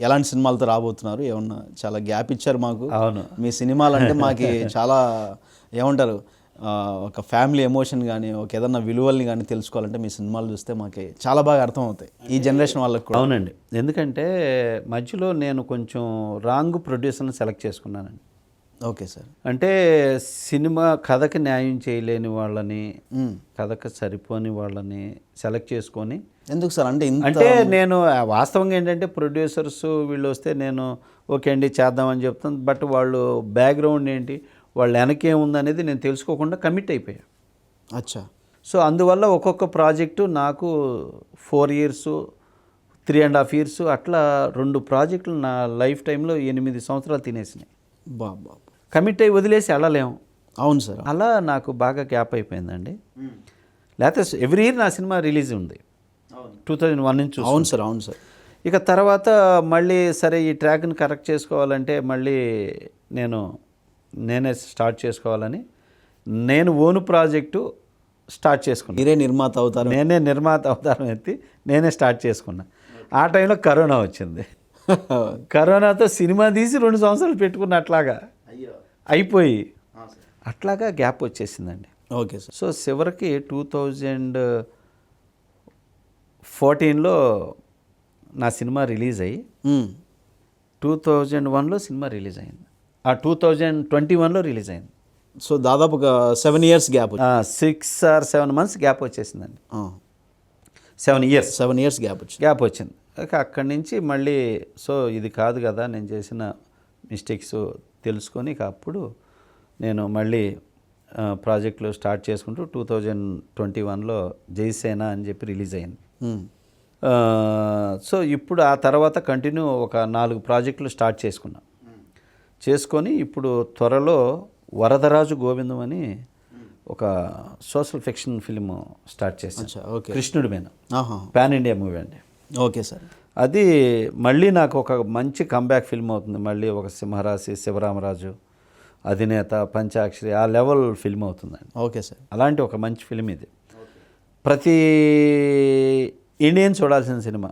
ఎలాంటి సినిమాలతో రాబోతున్నారు? ఏమన్నా చాలా గ్యాప్ ఇచ్చారు మాకు. అవును, మీ సినిమాలు అంటే మాకు చాలా ఏమంటారు, ఒక ఫ్యామిలీ ఎమోషన్ కానీ, ఒక ఏదన్నా విలువల్ని కానీ తెలుసుకోవాలంటే మీ సినిమాలు చూస్తే మాకు చాలా బాగా అర్థమవుతాయి ఈ జనరేషన్ వాళ్ళకి కూడా. అవునండి, ఎందుకంటే మధ్యలో నేను కొంచెం రాంగ్ ప్రొడ్యూసర్ని సెలెక్ట్ చేసుకున్నానండి. Okay sir. అంటే సినిమా కథకి న్యాయం చేయలేని వాళ్ళని, కథకు సరిపోని వాళ్ళని సెలెక్ట్ చేసుకొని. ఎందుకు సార్ అంటే నేను వాస్తవంగా ఏంటంటే ప్రొడ్యూసర్స్ వీళ్ళు వస్తే నేను ఓకే అండి చేద్దామని చెప్తాను, బట్ వాళ్ళు బ్యాక్గ్రౌండ్ ఏంటి, వాళ్ళు వెనకేముందనేది నేను తెలుసుకోకుండా కమిట్ అయిపోయాను. అచ్చా. సో అందువల్ల ఒక్కొక్క ప్రాజెక్టు నాకు 4 years 3.5 years అట్లా 2 ప్రాజెక్టులు నా లైఫ్ టైంలో 8 సంవత్సరాలు తినేసినాయి. బాబా, కమిట్ అయ్యి వదిలేసి వెళ్ళలేము. అవును సార్. అలా నాకు బాగా గ్యాప్ అయిపోయిందండి. లేకపోతే ఎవ్రీ ఇయర్ నా సినిమా రిలీజ్ ఉంది 2001 నుంచి. అవును సార్. అవును సార్. ఇక తర్వాత మళ్ళీ సరే ఈ ట్రాక్ని కరెక్ట్ చేసుకోవాలంటే మళ్ళీ నేనే స్టార్ట్ చేసుకోవాలని నేను ఓన్ ప్రాజెక్టు స్టార్ట్ చేసుకున్నాను. మీరే నిర్మాత అవుతారు? నేనే నిర్మాత అవతారం ఎత్తి నేనే స్టార్ట్ చేసుకున్నా. ఆ టైంలో కరోనా వచ్చింది. కరోనాతో సినిమా తీసి 2 సంవత్సరాలు పెట్టుకున్న అట్లాగా అయిపోయి అట్లాగా గ్యాప్ వచ్చేసిందండి. Okay sir. సో చివరికి 2014లో నా సినిమా రిలీజ్ అయ్యి 2001లో సినిమా రిలీజ్ అయింది. 2021లో రిలీజ్ అయింది. సో దాదాపు ఒక 7 years gap, 6 or 7 months gap వచ్చేసిందండి. 7 years గ్యాప్ వచ్చింది. అక్కడి నుంచి మళ్ళీ సో ఇది కాదు కదా నేను చేసిన మిస్టేక్స్ తెలుసుకొని అప్పుడు నేను మళ్ళీ ప్రాజెక్టులు స్టార్ట్ చేసుకుంటూ 2021లో జైసేన అని చెప్పి రిలీజ్ అయింది. సో ఇప్పుడు ఆ తర్వాత కంటిన్యూ ఒక 4 ప్రాజెక్టులు స్టార్ట్ చేసుకొని ఇప్పుడు త్వరలో వరదరాజు గోవిందం అని ఒక సోషల్ ఫిక్షన్ ఫిల్మ్ స్టార్ట్ చేశాను. కృష్ణుడి మీద పాన్ ఇండియా మూవీ అండి. Okay sir. అది మళ్ళీ నాకు ఒక మంచి కంబ్యాక్ ఫిల్మ్ అవుతుంది. మళ్ళీ ఒక సింహరాశి, శివరామరాజు, అధినేత, పంచాక్షరి ఆ లెవెల్ ఫిల్మ్ అవుతుందండి. Okay sir. అలాంటి ఒక మంచి ఫిల్మ్ ఇది. ప్రతి ఇండియన్ చూడాల్సిన సినిమా.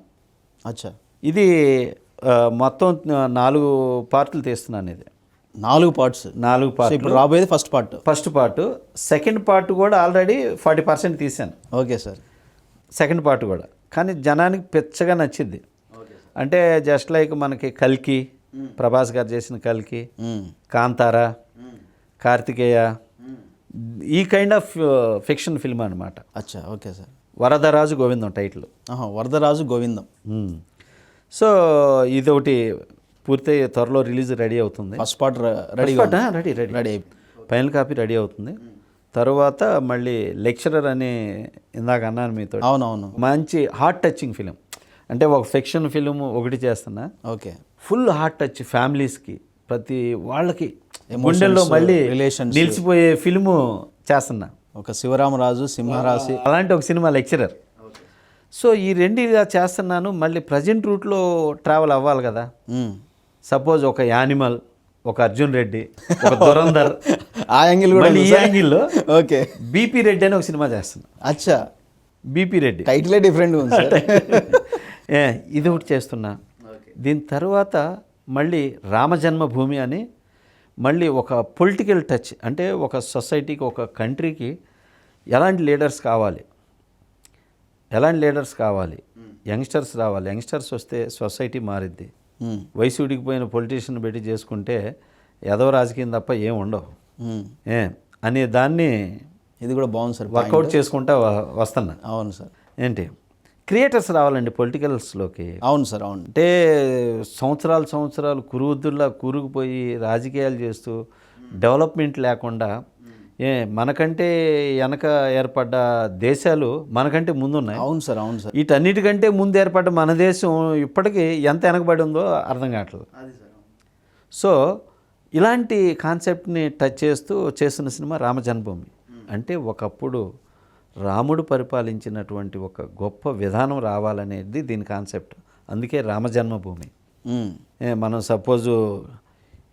అచ్చా. ఇది మొత్తం 4 పార్ట్లు తీస్తున్నాను. ఇది 4 parts. ఇప్పుడు రాబోయేది ఫస్ట్ పార్ట్. సెకండ్ పార్ట్ కూడా ఆల్రెడీ 40% తీశాను. Okay sir. సెకండ్ పార్ట్ కూడా కానీ జనానికి పెచ్చగా నచ్చింది. అంటే జస్ట్ లైక్ మనకి కల్కి, ప్రభాస్ గారు చేసిన కల్కి, కాంతారా, కార్తికేయ, ఈ కైండ్ ఆఫ్ ఫిక్షన్ ఫిల్మ్ అనమాట. అచ్చా. Okay sir. Varadaraju Govindam title. Varadaraju Govindam. So ఇదొకటి పూర్తి త్వరలో రిలీజ్ రెడీ అవుతుంది. First part ready final copy ready అవుతుంది. తర్వాత మళ్ళీ లెక్చరర్ అని ఇందాక అన్నాను మీతో. అవునవును. మంచి హార్ట్ టచింగ్ ఫిలిం. అంటే ఒక ఫిక్షన్ ఫిలిం ఒకటి చేస్తున్నా, ఓకే. ఫుల్ హార్ట్ టచ్ ఫ్యామిలీస్కి, ప్రతి వాళ్ళకి గుండెల్లో మళ్ళీ రిలేషన్స్ నిలిచిపోయే ఫిల్ము చేస్తున్నా. ఒక శివరామరాజు, సింహరాశి. అలాంటి ఒక సినిమా లెక్చరర్. సో ఈ రెండు ఇలా చేస్తున్నాను. మళ్ళీ ప్రజెంట్ రూట్లో ట్రావెల్ అవ్వాలి కదా. సపోజ్ ఒక యానిమల్, ఒక అర్జున్ రెడ్డి, ఒక దురంధర్, ఆ యాంగిల్ కూడా మళ్ళీ ఈ యాంగిల్లో ఓకే. బీపీ రెడ్డి అని ఒక సినిమా చేస్తున్నా. అచ్చా, బీపీ రెడ్డి టైటిలే డిఫరెంట్ ఉంది సార్. ఇది ఒకటి చేస్తున్నా. దీని తర్వాత మళ్ళీ రామజన్మభూమి అని మళ్ళీ ఒక పొలిటికల్ టచ్, అంటే ఒక సొసైటీకి, ఒక కంట్రీకి ఎలాంటి లీడర్స్ కావాలి, యంగ్స్టర్స్ రావాలి. యంగ్స్టర్స్ వస్తే సొసైటీ మారిద్ది. వయసు ఉడికిపోయిన పొలిటీషియన్ పెట్టి చేసుకుంటే ఏదో రాజకీయం తప్ప ఏం ఉండవు అనే దాన్ని ఇది కూడా బాగుంది సార్, వర్కౌట్ చేసుకుంటా వస్తున్నా. అవును సార్. ఏంటి క్రియేటర్స్ రావాలండి పొలిటికల్స్లోకి. అవును సార్, అవును. అంటే సంవత్సరాలు కురువద్దుల్లా కూరుకుపోయి రాజకీయాలు చేస్తూ డెవలప్మెంట్ లేకుండా మనకంటే వెనక ఏర్పడ్డ దేశాలు మనకంటే ముందున్నాయి. అవును సార్, అవును సార్. వీటన్నిటికంటే ముందు ఏర్పడ్డ మన దేశం ఇప్పటికీ ఎంత వెనకబడి ఉందో అర్థం కావట్లేదు. సో ఇలాంటి కాన్సెప్ట్ని టచ్ చేస్తూ చేస్తున్న సినిమా రామజన్మభూమి. అంటే ఒకప్పుడు రాముడు పరిపాలించినటువంటి ఒక గొప్ప విధానం రావాలనేది దీని కాన్సెప్ట్. అందుకే రామజన్మభూమి. మనం సపోజు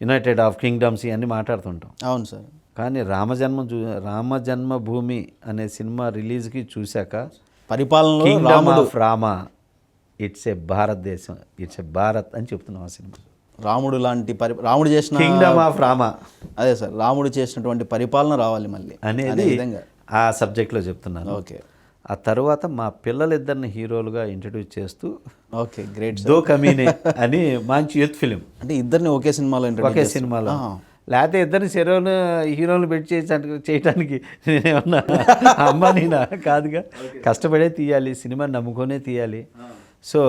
యునైటెడ్ ఆఫ్ కింగ్డమ్స్ ఇవన్నీ మాట్లాడుతుంటాం. అవును సార్. కానీ రామజన్మభూమి అనే సినిమా రిలీజ్కి చూశాక పరిపాలనలో Kingdom of Rama, it's a భారతదేశం, ఇట్స్ ఏ భారత్ అని చెప్తున్నాం ఆ సినిమా. రాముడు లాంటి రాముడు చేసిన కింగ్డమ్ ఆఫ్ రామ, అదే సార్, రాముడు చేసినటువంటి పరిపాలన రావాలి మళ్ళీ అనేది విధంగా ఆ సబ్జెక్ట్లో చెప్తున్నాను. ఓకే. ఆ తర్వాత మా పిల్లలిద్దరిని హీరోలుగా ఇంట్రడ్యూస్ చేస్తూ ఓకే, గ్రేట్. దో కమీనే అని మంచి యూత్ ఫిలిం. అంటే ఇద్దరిని ఒకే సినిమాలో ఒకే సినిమాలో, లేకపోతే ఇద్దరిని హీరోలు పెట్టి చేయడానికి నేనేమన్నా అమ్మానీనా కాదుగా. కష్టపడే తీయాలి, సినిమాని నమ్ముకొనే తీయాలి. సో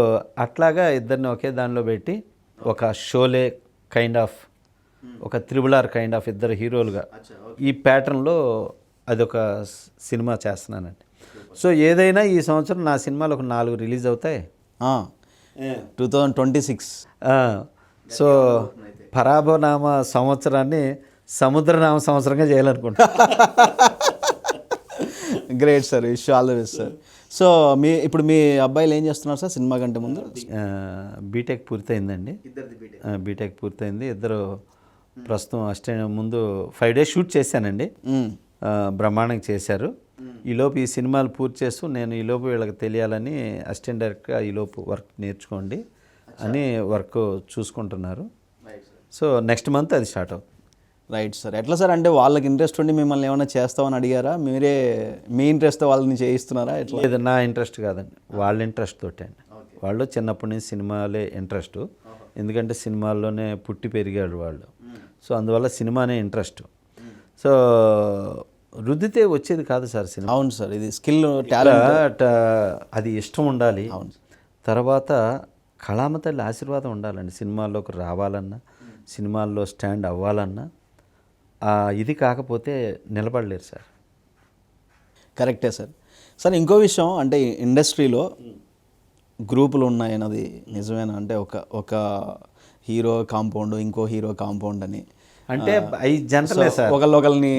అట్లాగా ఇద్దరిని ఒకే దానిలో పెట్టి ఒక షోలే కైండ్ ఆఫ్, ఒక త్రిబుల్ ఆర్ కైండ్ ఆఫ్ ఇద్దరు హీరోలుగా ఈ ప్యాటర్న్లో అదొక సినిమా చేస్తున్నానండి. సో ఏదైనా ఈ సంవత్సరం నా సినిమాలు ఒక 4 రిలీజ్ అవుతాయి. 2026. సో పరాభవనామ సంవత్సరాన్ని సముద్రనామ సంవత్సరంగా చేయాలనుకుంటా. Great sir, wish all the best sir. So ఇప్పుడు మీ అబ్బాయిలు ఏం చేస్తున్నారు సార్ సినిమా కంటే ముందు? బీటెక్ పూర్తయిందండి. బీటెక్ పూర్తయింది. ఇద్దరు ప్రస్తుతం ముందు 5 days షూట్ చేశానండి. బ్రహ్మాండంగా చేశారు. ఈలోపు ఈ సినిమాలు పూర్తి చేస్తూ నేను ఈలోపు వీళ్ళకి తెలియాలని అసిస్టెంట్ డైరెక్టర్గా ఈలోపు వర్క్ నేర్చుకోండి అని వర్క్ చూసుకుంటున్నారు. సో నెక్స్ట్ మంత్ అది స్టార్ట్ అవుతుంది. Right sir. ఎట్లా సార్, అంటే వాళ్ళకి ఇంట్రెస్ట్ ఉండి మిమ్మల్ని ఏమైనా చేస్తామని అడిగారా? మీరే మీ ఇంట్రెస్ట్ వాళ్ళని చేయిస్తున్నారా? ఎట్లా? లేదు, నా ఇంట్రెస్ట్ కాదండి, వాళ్ళ ఇంట్రెస్ట్ తోటే అండి. వాళ్ళు చిన్నప్పటి నుంచి సినిమాలే ఇంట్రెస్ట్. ఎందుకంటే సినిమాల్లోనే పుట్టి పెరిగాడు వాళ్ళు. సో అందువల్ల సినిమానే ఇంట్రెస్ట్. సో రుద్దితే వచ్చేది కాదు సార్ సినిమా. అవును సార్, ఇది స్కిల్, టాలెంట్, అది ఇష్టం ఉండాలి. తర్వాత కళామ తల్లి ఆశీర్వాదం ఉండాలండి. సినిమాల్లోకి రావాలన్నా, సినిమాల్లో స్టాండ్ అవ్వాలన్నా ఇది కాకపోతే నిలబడలేరు సార్. కరెక్టే సార్. సార్ ఇంకో విషయం, అంటే ఇండస్ట్రీలో గ్రూపులు ఉన్నాయన్నది నిజమేనా? అంటే ఒక హీరో కాంపౌండ్, ఇంకో హీరో కాంపౌండ్ అని, అంటే అవి జంటలే సార్. ఒకళ్ళని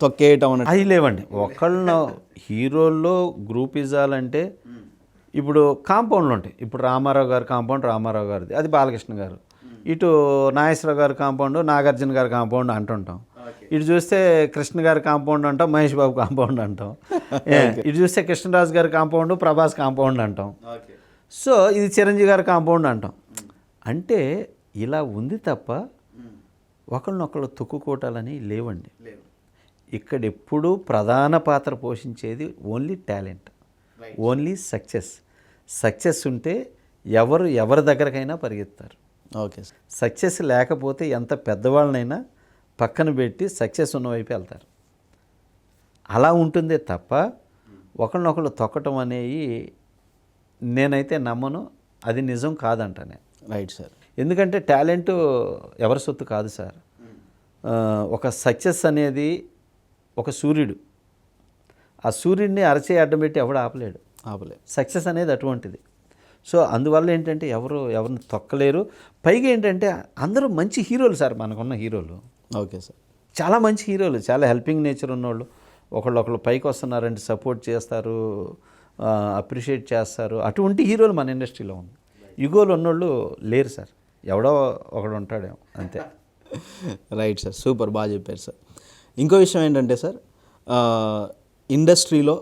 తొక్కేయటం అన్నట్టు అవి లేవండి. ఒకళ్ళను హీరోల్లో గ్రూపిజాలంటే ఇప్పుడు కాంపౌండ్లు ఉంటాయి. ఇప్పుడు రామారావు గారి కాంపౌండ్ రామారావు గారిది, అది బాలకృష్ణ గారు. ఇటు నాగేశ్వరరావు గారి కాంపౌండ్ నాగార్జున గారి కాంపౌండ్ అంటుంటాం. ఇటు చూస్తే కృష్ణ గారి కాంపౌండ్ అంటాం, మహేష్ బాబు కాంపౌండ్ అంటాం. ఇటు చూస్తే కృష్ణరాజు గారి కాంపౌండ్ ప్రభాస్ కాంపౌండ్ అంటాం. సో ఇది చిరంజీవి గారి కాంపౌండ్ అంటాం. అంటే ఇలా ఉంది తప్ప ఒకళ్ళనొకళ్ళు తొక్కుకోవటాలని లేవండి. ఇక్కడ ఎప్పుడూ ప్రధాన పాత్ర పోషించేది ఓన్లీ టాలెంట్, ఓన్లీ సక్సెస్ ఉంటే ఎవరి దగ్గరకైనా పరిగెత్తారు. ఓకే. సక్సెస్ లేకపోతే ఎంత పెద్దవాళ్ళనైనా పక్కన పెట్టి సక్సెస్ ఉన్న వైపు వెళ్తారు. అలా ఉంటుందే తప్ప ఒకళ్ళనొకళ్ళు తొక్కటం అనేవి నేనైతే నమ్మను. అది నిజం కాదంటానే. Right sir. ఎందుకంటే టాలెంట్ ఎవరి సొత్తు కాదు సార్. ఒక సక్సెస్ అనేది ఒక సూర్యుడు. ఆ సూర్యుడిని అరచే అడ్డం పెట్టి ఎవడు ఆపలేడు. ఆపలేదు. సక్సెస్ అనేది అటువంటిది. సో అందువల్ల ఏంటంటే ఎవరిని తొక్కలేరు. పైగా ఏంటంటే అందరూ మంచి హీరోలు సార్, మనకున్న హీరోలు ఓకే సార్. చాలా మంచి హీరోలు, చాలా హెల్పింగ్ నేచర్ ఉన్నోళ్ళు. ఒకళ్ళు పైకి వస్తున్నారంటే సపోర్ట్ చేస్తారు, అప్రిషియేట్ చేస్తారు. అటువంటి హీరోలు మన ఇండస్ట్రీలో ఉంది. యుగోలు ఉన్నోళ్ళు లేరు సార్, ఎవడో ఒకడు ఉంటాడేమో అంతే. రైట్ సార్, సూపర్, బాగా చెప్పారు సార్. ఇంకో విషయం ఏంటంటే సార్, ఇండస్ట్రీలో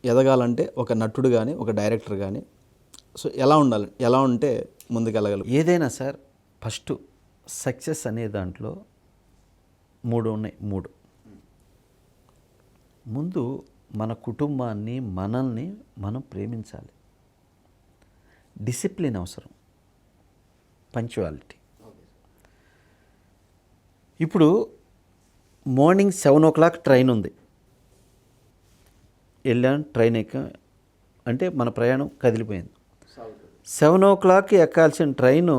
ఎదగాలంటే ఒక నటుడు కానీ ఒక డైరెక్టర్ కానీ సో ఎలా ఉంటే ముందుకెళ్ళగలరు? ఏదైనా సార్ ఫస్ట్ సక్సెస్ అనే దాంట్లో 3 ఉన్నాయి. ముందు మన కుటుంబాన్ని, మనల్ని మనం ప్రేమించాలి. డిసిప్లిన్ అవసరం, పంక్చువాలిటీ. ఇప్పుడు మార్నింగ్ 7 o'clock ట్రైన్ ఉంది, వెళ్ళాం, ట్రైన్ ఎక్కాం అంటే మన ప్రయాణం కదిలిపోయింది. 7 o'clock ఎక్కాల్సిన ట్రైను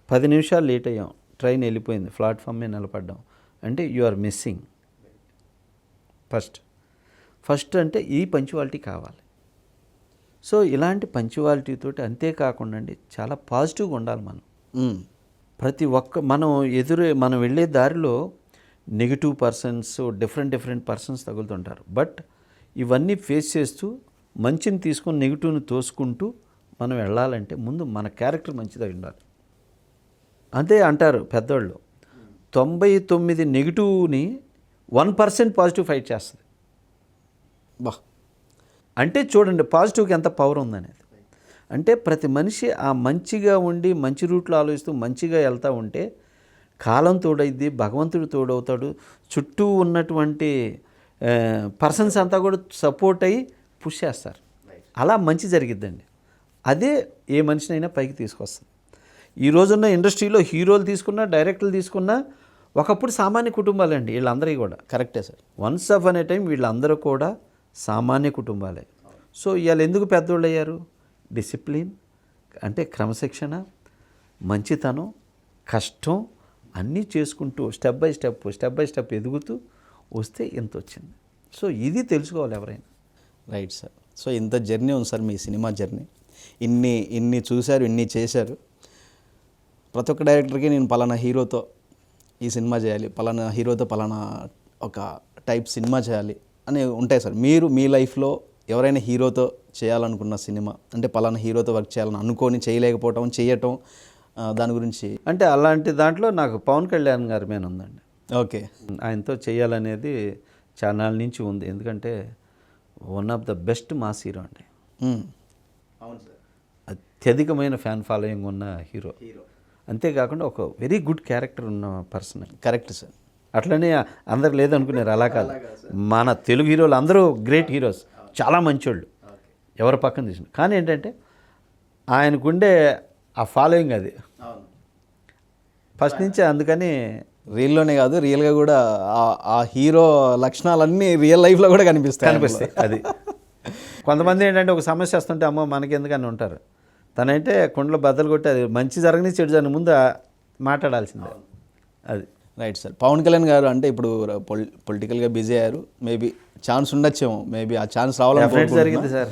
10 నిమిషాలు లేట్ అయ్యాం, ట్రైన్ వెళ్ళిపోయింది, ప్లాట్ఫామ్ మీద నిలబడ్డాం అంటే యు ఆర్ మిస్సింగ్. ఫస్ట్ అంటే ఈ పంక్చువాలిటీ కావాలి. సో ఇలాంటి పంక్చువాలిటీతో అంతేకాకుండా అండి చాలా పాజిటివ్గా ఉండాలి మనం. ప్రతి ఒక్క మనం వెళ్ళే దారిలో నెగిటివ్ పర్సన్స్, డిఫరెంట్ పర్సన్స్ తగులుతుంటారు. బట్ ఇవన్నీ ఫేస్ చేస్తూ మంచిని తీసుకొని నెగిటివ్ని తోసుకుంటూ మనం వెళ్ళాలంటే ముందు మన క్యారెక్టర్ మంచిగా ఉండాలి. అంతే అంటారు పెద్దోళ్ళు, 99 నెగిటివ్ని 1% పాజిటివ్ ఫైట్ చేస్తుంది. బా, అంటే చూడండి పాజిటివ్కి ఎంత పవర్ ఉందనేది. అంటే ప్రతి మనిషి ఆ మంచిగా ఉండి మంచి రూట్లో ఆలోచిస్తూ మంచిగా వెళ్తూ ఉంటే కాలం తోడైద్ది, భగవంతుడు తోడవుతాడు, చుట్టూ ఉన్నటువంటి పర్సన్స్ అంతా కూడా సపోర్ట్ అయ్యి పుష్ చేస్తారు. అలా మంచి జరిగిద్దండి. అదే ఏ మనిషినైనా పైకి తీసుకొస్తుంది. ఈ రోజున్న ఇండస్ట్రీలో హీరోలు తీసుకున్నా, డైరెక్టర్లు తీసుకున్నా ఒకప్పుడు సామాన్య కుటుంబాలండి వీళ్ళందరికీ కూడా. కరెక్టే సార్. వన్స్ అప్ అనే టైం వీళ్ళందరూ కూడా సామాన్య కుటుంబాలే. సో ఇవాళ ఎందుకు పెద్దోళ్ళు అయ్యారు? డిసిప్లిన్ అంటే క్రమశిక్షణ, మంచితనం, కష్టం అన్నీ చేసుకుంటూ స్టెప్ బై స్టెప్ ఎదుగుతూ వస్తే ఇంత వచ్చింది. సో ఇది తెలుసుకోవాలి ఎవరైనా. Right sir. సో ఇంత జర్నీ ఉంది సార్ మీ సినిమా జర్నీ. ఇన్ని చూశారు, ఇన్ని చేశారు. ప్రతి ఒక్క డైరెక్టర్కి నేను పలానా హీరోతో ఈ సినిమా చేయాలి, పలానా హీరోతో పలానా ఒక టైప్ సినిమా చేయాలి అని ఉంటాయి సార్. మీరు మీ లైఫ్లో ఎవరైనా హీరోతో చేయాలనుకున్న సినిమా అంటే పలానా హీరోతో వర్క్ చేయాలని అనుకొని చేయలేకపోవటం, చేయటం, దాని గురించి? అంటే అలాంటి దాంట్లో నాకు పవన్ కళ్యాణ్ గారి మీద ఉందండి. ఓకే. ఆయనతో చేయాలనేది చాలా నుంచి ఉంది. ఎందుకంటే one of the best mass hero అండి. అవును సార్. అత్యధికమైన ఫ్యాన్ ఫాలోయింగ్ ఉన్న హీరో. అంతేకాకుండా ఒక వెరీ గుడ్ క్యారెక్టర్ ఉన్న పర్సన్. Correct sir. అట్లనే అందరు లేదనుకున్నారు, అలా కాదు. మన తెలుగు హీరోలు అందరూ గ్రేట్ హీరోస్, చాలా మంచోళ్ళు, ఎవరి పక్కన తీసిన. కానీ ఏంటంటే ఆయనకుండే ఆ ఫాలోయింగ్ అది ఫస్ట్ నుంచి. అందుకని రీల్లోనే కాదు, రియల్గా కూడా ఆ హీరో లక్షణాలన్నీ రియల్ లైఫ్లో కూడా కనిపిస్తాయి. అది కొంతమంది ఏంటంటే ఒక సమస్య వస్తుంటే అమ్మో మనకెందుకని ఉంటారు. తనంటే కుండలో బద్దలు కొట్టి అది మంచి జరగని చెడు జరగని ముందు మాట్లాడాల్సిందే. అది రైట్ సార్. పవన్ కళ్యాణ్ గారు అంటే ఇప్పుడు పొలిటికల్గా బిజీ అయ్యారు, మేబీ ఛాన్స్ ఉండొచ్చేమో, మేబీ ఆ ఛాన్స్ రావాలని జరిగింది సార్.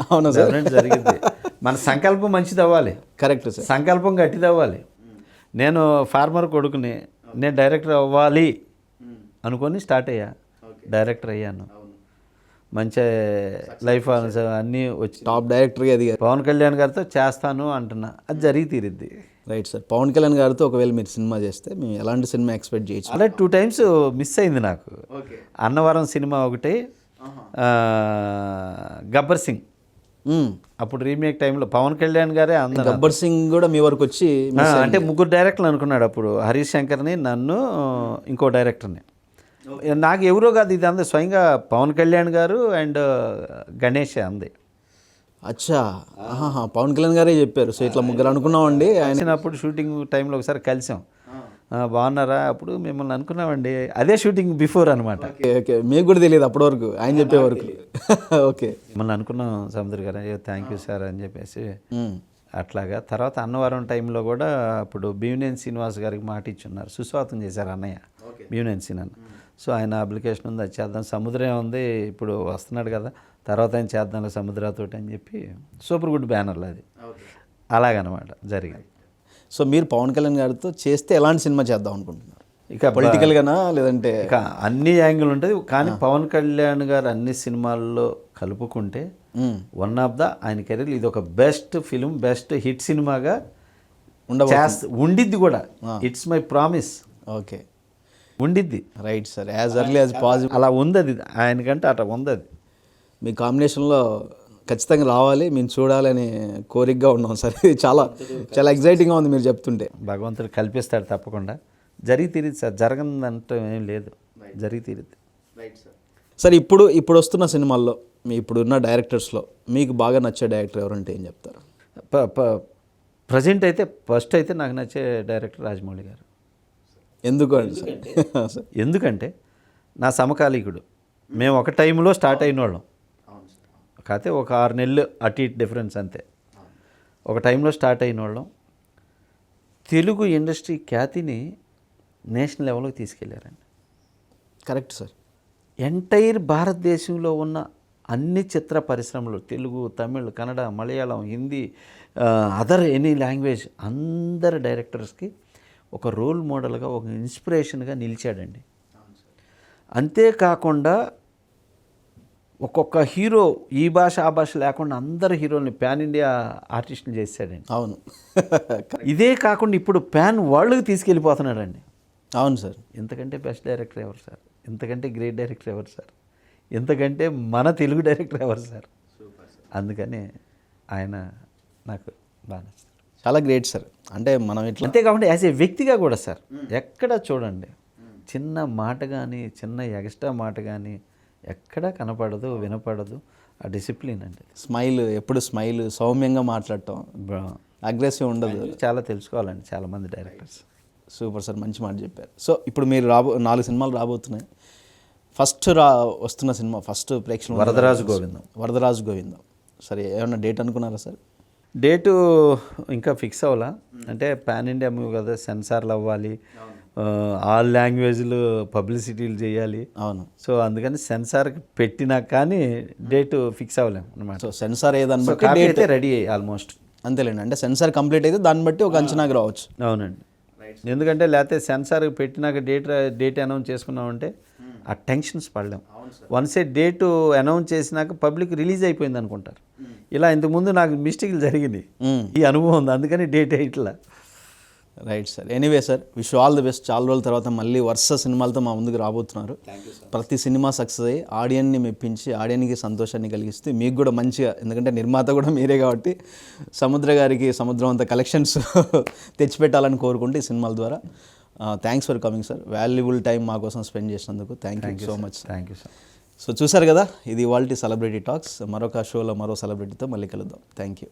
అవునా సార్? జరిగింది. మన సంకల్పం మంచిది అవ్వాలి. Correct sir. సంకల్పం గట్టిది అవ్వాలి. నేను ఫార్మర్ కొడుకుని, నేను డైరెక్టర్ అవ్వాలి అనుకొని స్టార్ట్ అయ్యా, డైరెక్టర్ అయ్యాను. మంచి లైఫ్ అన్నీ వచ్చి టాప్ డైరెక్టర్గా ఎదిగారు. పవన్ కళ్యాణ్ గారితో చేస్తాను అంటున్నా, అది జరిగి తీరిద్ది. Right sir. పవన్ కళ్యాణ్ గారితో ఒకవేళ మీరు సినిమా చేస్తే మేము ఎలాంటి సినిమా ఎక్స్పెక్ట్ చేయొచ్చు? అలా 2 times మిస్ అయింది నాకు. అన్నవరం సినిమా ఒకటి, గబ్బర్ సింగ్. అప్పుడు రీమేక్ టైంలో పవన్ కళ్యాణ్ గారే అందరూ. గబ్బర్ సింగ్ కూడా మీ వరకు వచ్చి అంటే 3 డైరెక్టర్లు అనుకున్నాడు అప్పుడు. హరీష్ శంకర్ని, నన్ను, ఇంకో డైరెక్టర్ని. నాకు ఎవరో కాదు, ఇది అంది స్వయంగా పవన్ కళ్యాణ్ గారు అండ్ గణేష్ అంది. అచ్చా, పవన్ కళ్యాణ్ గారే చెప్పారు. సో ఇట్లా 3 అనుకున్నామండి. ఆయన అప్పుడు షూటింగ్ టైంలో ఒకసారి కలిసాం. బాగున్నారా? అప్పుడు మిమ్మల్ని అనుకున్నామండి. అదే షూటింగ్ బిఫోర్ అనమాట. ఓకే, మీకు కూడా తెలియదు అప్పటి వరకు, ఆయన చెప్పే వరకు. ఓకే, మిమ్మల్ని అనుకున్నాం సముద్ర గారు, థ్యాంక్ యూ సార్ అని చెప్పేసి. అట్లాగా తర్వాత అన్నవరం టైంలో కూడా అప్పుడు భీమనేని శ్రీనివాస్ గారికి మాట ఇచ్చున్నారు, సుస్వాగతం చేశారు అన్నయ్య భీమనేని శ్రీనివాస్. సో ఆయన అప్లికేషన్ ఉంది, అది చేద్దాం, సముద్రం ఉంది ఇప్పుడు వస్తున్నాడు కదా, తర్వాత ఆయన చేద్దాం సముద్రతోటి అని చెప్పి. సూపర్ గుడ్ బ్యానర్లు అది. అలాగనమాట జరిగింది. సో మీరు పవన్ కళ్యాణ్ గారితో చేస్తే ఎలాంటి సినిమా చేద్దాం అనుకుంటున్నారు? ఇక పొలిటికల్గానా లేదంటే ఇక అన్ని యాంగిల్ ఉంటుంది, కానీ పవన్ కళ్యాణ్ గారు అన్ని సినిమాల్లో కలుపుకుంటే వన్ ఆఫ్ ద ఆయన కెరీర్ ఇది ఒక బెస్ట్ ఫిలిం, బెస్ట్ హిట్ సినిమాగా ఉండిద్ది కూడా. It's my promise. ఓకే, ఉండిద్ది. Right sir, as early as possible అలా ఉంది అది, ఆయనకంటే అట్లా ఉంది అది. మీ కాంబినేషన్లో ఖచ్చితంగా రావాలి, మేము చూడాలని కోరికగా ఉన్నాం సార్. ఇది చాలా చాలా ఎగ్జైటింగ్గా ఉంది మీరు చెప్తుంటే. భగవంతుడు కల్పిస్తాడు తప్పకుండా. జరిగి తీరిద్ది సార్, జరగదంటే ఏం లేదు, జరిగి తీరిద్ది. సార్ ఇప్పుడు వస్తున్న సినిమాల్లో మీ ఇప్పుడున్న డైరెక్టర్స్లో మీకు బాగా నచ్చే డైరెక్టర్ ఎవరంటే ఏం చెప్తారు? ప్రజెంట్ అయితే ఫస్ట్ అయితే నాకు నచ్చే డైరెక్టర్ రాజమౌళి గారు. ఎందుకు అండి సార్? ఎందుకంటే నా సమకాలీకుడు. మేము ఒక టైంలో స్టార్ట్ అయిన వాళ్ళం, కాకపోతే ఒక 6 నెలలు అటు ఇటు డిఫరెన్స్ అంతే. ఒక టైంలో స్టార్ట్ అయిన వాళ్ళం. తెలుగు ఇండస్ట్రీ ఖ్యాతిని నేషనల్ లెవెల్కి తీసుకెళ్ళారండి. Correct sir. ఎంటైర్ భారతదేశంలో ఉన్న అన్ని చిత్ర పరిశ్రమలు, Telugu, Tamil, Kannada, Malayalam, Hindi, other any language, అందరు డైరెక్టర్స్కి ఒక రోల్ మోడల్గా, ఒక ఇన్స్పిరేషన్గా నిలిచాడండి. అంతేకాకుండా ఒక్కొక్క హీరో ఈ భాష ఆ భాష లేకుండా అందరు హీరోల్ని ప్యాన్ ఇండియా ఆర్టిస్ట్ని చేశాడండి. అవును. ఇదే కాకుండా ఇప్పుడు ప్యాన్ వరల్డ్కి తీసుకెళ్ళిపోతున్నాడండి. అవును సార్. ఇంతకంటే బెస్ట్ డైరెక్టర్ ఎవరు సార్? ఇంతకంటే గ్రేట్ డైరెక్టర్ ఎవరు సార్? ఇంతకంటే మన తెలుగు డైరెక్టర్ ఎవరు సార్? అందుకని ఆయన నాకు బాగా నచ్చుతారు. చాలా గ్రేట్ సార్. అంటే మనం ఇట్లా అంతేకాకుండా యాజ్ ఏ వ్యక్తిగా కూడా సార్, ఎక్కడ చూడండి చిన్న మాట కానీ, చిన్న ఎక్స్ట్రా మాట కానీ ఎక్కడా కనపడదు, వినపడదు. ఆ డిసిప్లిన్ అండి. ఎప్పుడు స్మైల్, సౌమ్యంగా మాట్లాడటం, అగ్రెసివ్ ఉండదు. చాలా తెలుసుకోవాలండి చాలామంది డైరెక్టర్స్. సూపర్ సార్, మంచి మాట చెప్పారు. సో ఇప్పుడు మీరు 4 సినిమాలు రాబోతున్నాయి. వస్తున్న సినిమా ఫస్ట్ ప్రేక్షకులు వరదరాజు గోవిందం. సరే, ఏమన్నా డేట్ అనుకున్నారా సార్? డేటు ఇంకా ఫిక్స్ అవ్వాలా, అంటే పాన్ ఇండియా మూవీ కదా, సెన్సార్లు అవ్వాలి, ఆల్ లాంగ్వేజ్లు పబ్లిసిటీలు చేయాలి. అవును. సో అందుకని సెన్సార్కి పెట్టినా కానీ డేటు ఫిక్స్ అవ్వలేము అనమాట. సో సెన్సార్ ఏదాన్ని బట్టి డేట్ అయితే రెడీ ఆల్మోస్ట్. అంతేలేండి, అంటే సెన్సార్ కంప్లీట్ అయితే దాన్ని బట్టి ఒక అంచనాకి రావచ్చు. అవునండి. ఎందుకంటే లేకపోతే సెన్సార్ పెట్టినాక డేట్ అనౌన్స్ చేసుకున్నామంటే ఆ టెన్షన్స్ పడలేం. వన్సే డేటు అనౌన్స్ చేసినాక పబ్లిక్ రిలీజ్ అయిపోయింది అనుకుంటారు. ఇలా ఇంతకుముందు నాకు మిస్టేక్లు జరిగింది, ఈ అనుభవం ఉంది, అందుకని డేట్ ఇట్లా. Right sir. Anyway sir, wish all the best. చాలా రోజుల తర్వాత మళ్ళీ వరుస సినిమాలతో మా ముందుకు రాబోతున్నారు. ప్రతి సినిమా సక్సెస్ అయ్యి ఆడియన్ని మెప్పించి ఆడియన్కి సంతోషాన్ని కలిగిస్తే మీకు కూడా మంచిగా, ఎందుకంటే నిర్మాత కూడా మీరే కాబట్టి సముద్ర గారికి సముద్రం అంత కలెక్షన్స్ తెచ్చిపెట్టాలని కోరుకుంటే ఈ సినిమాల ద్వారా. Thanks for coming sir. Valuable time మా కోసం స్పెండ్ చేసినందుకు thank you so much. Thank you sir. So చూసారు కదా, ఇది ఇవాల్టి సెలబ్రిటీ టాక్స్. మరొక షోలో మరో సెలబ్రిటీతో మళ్ళీ కలుద్దాం. Thank you.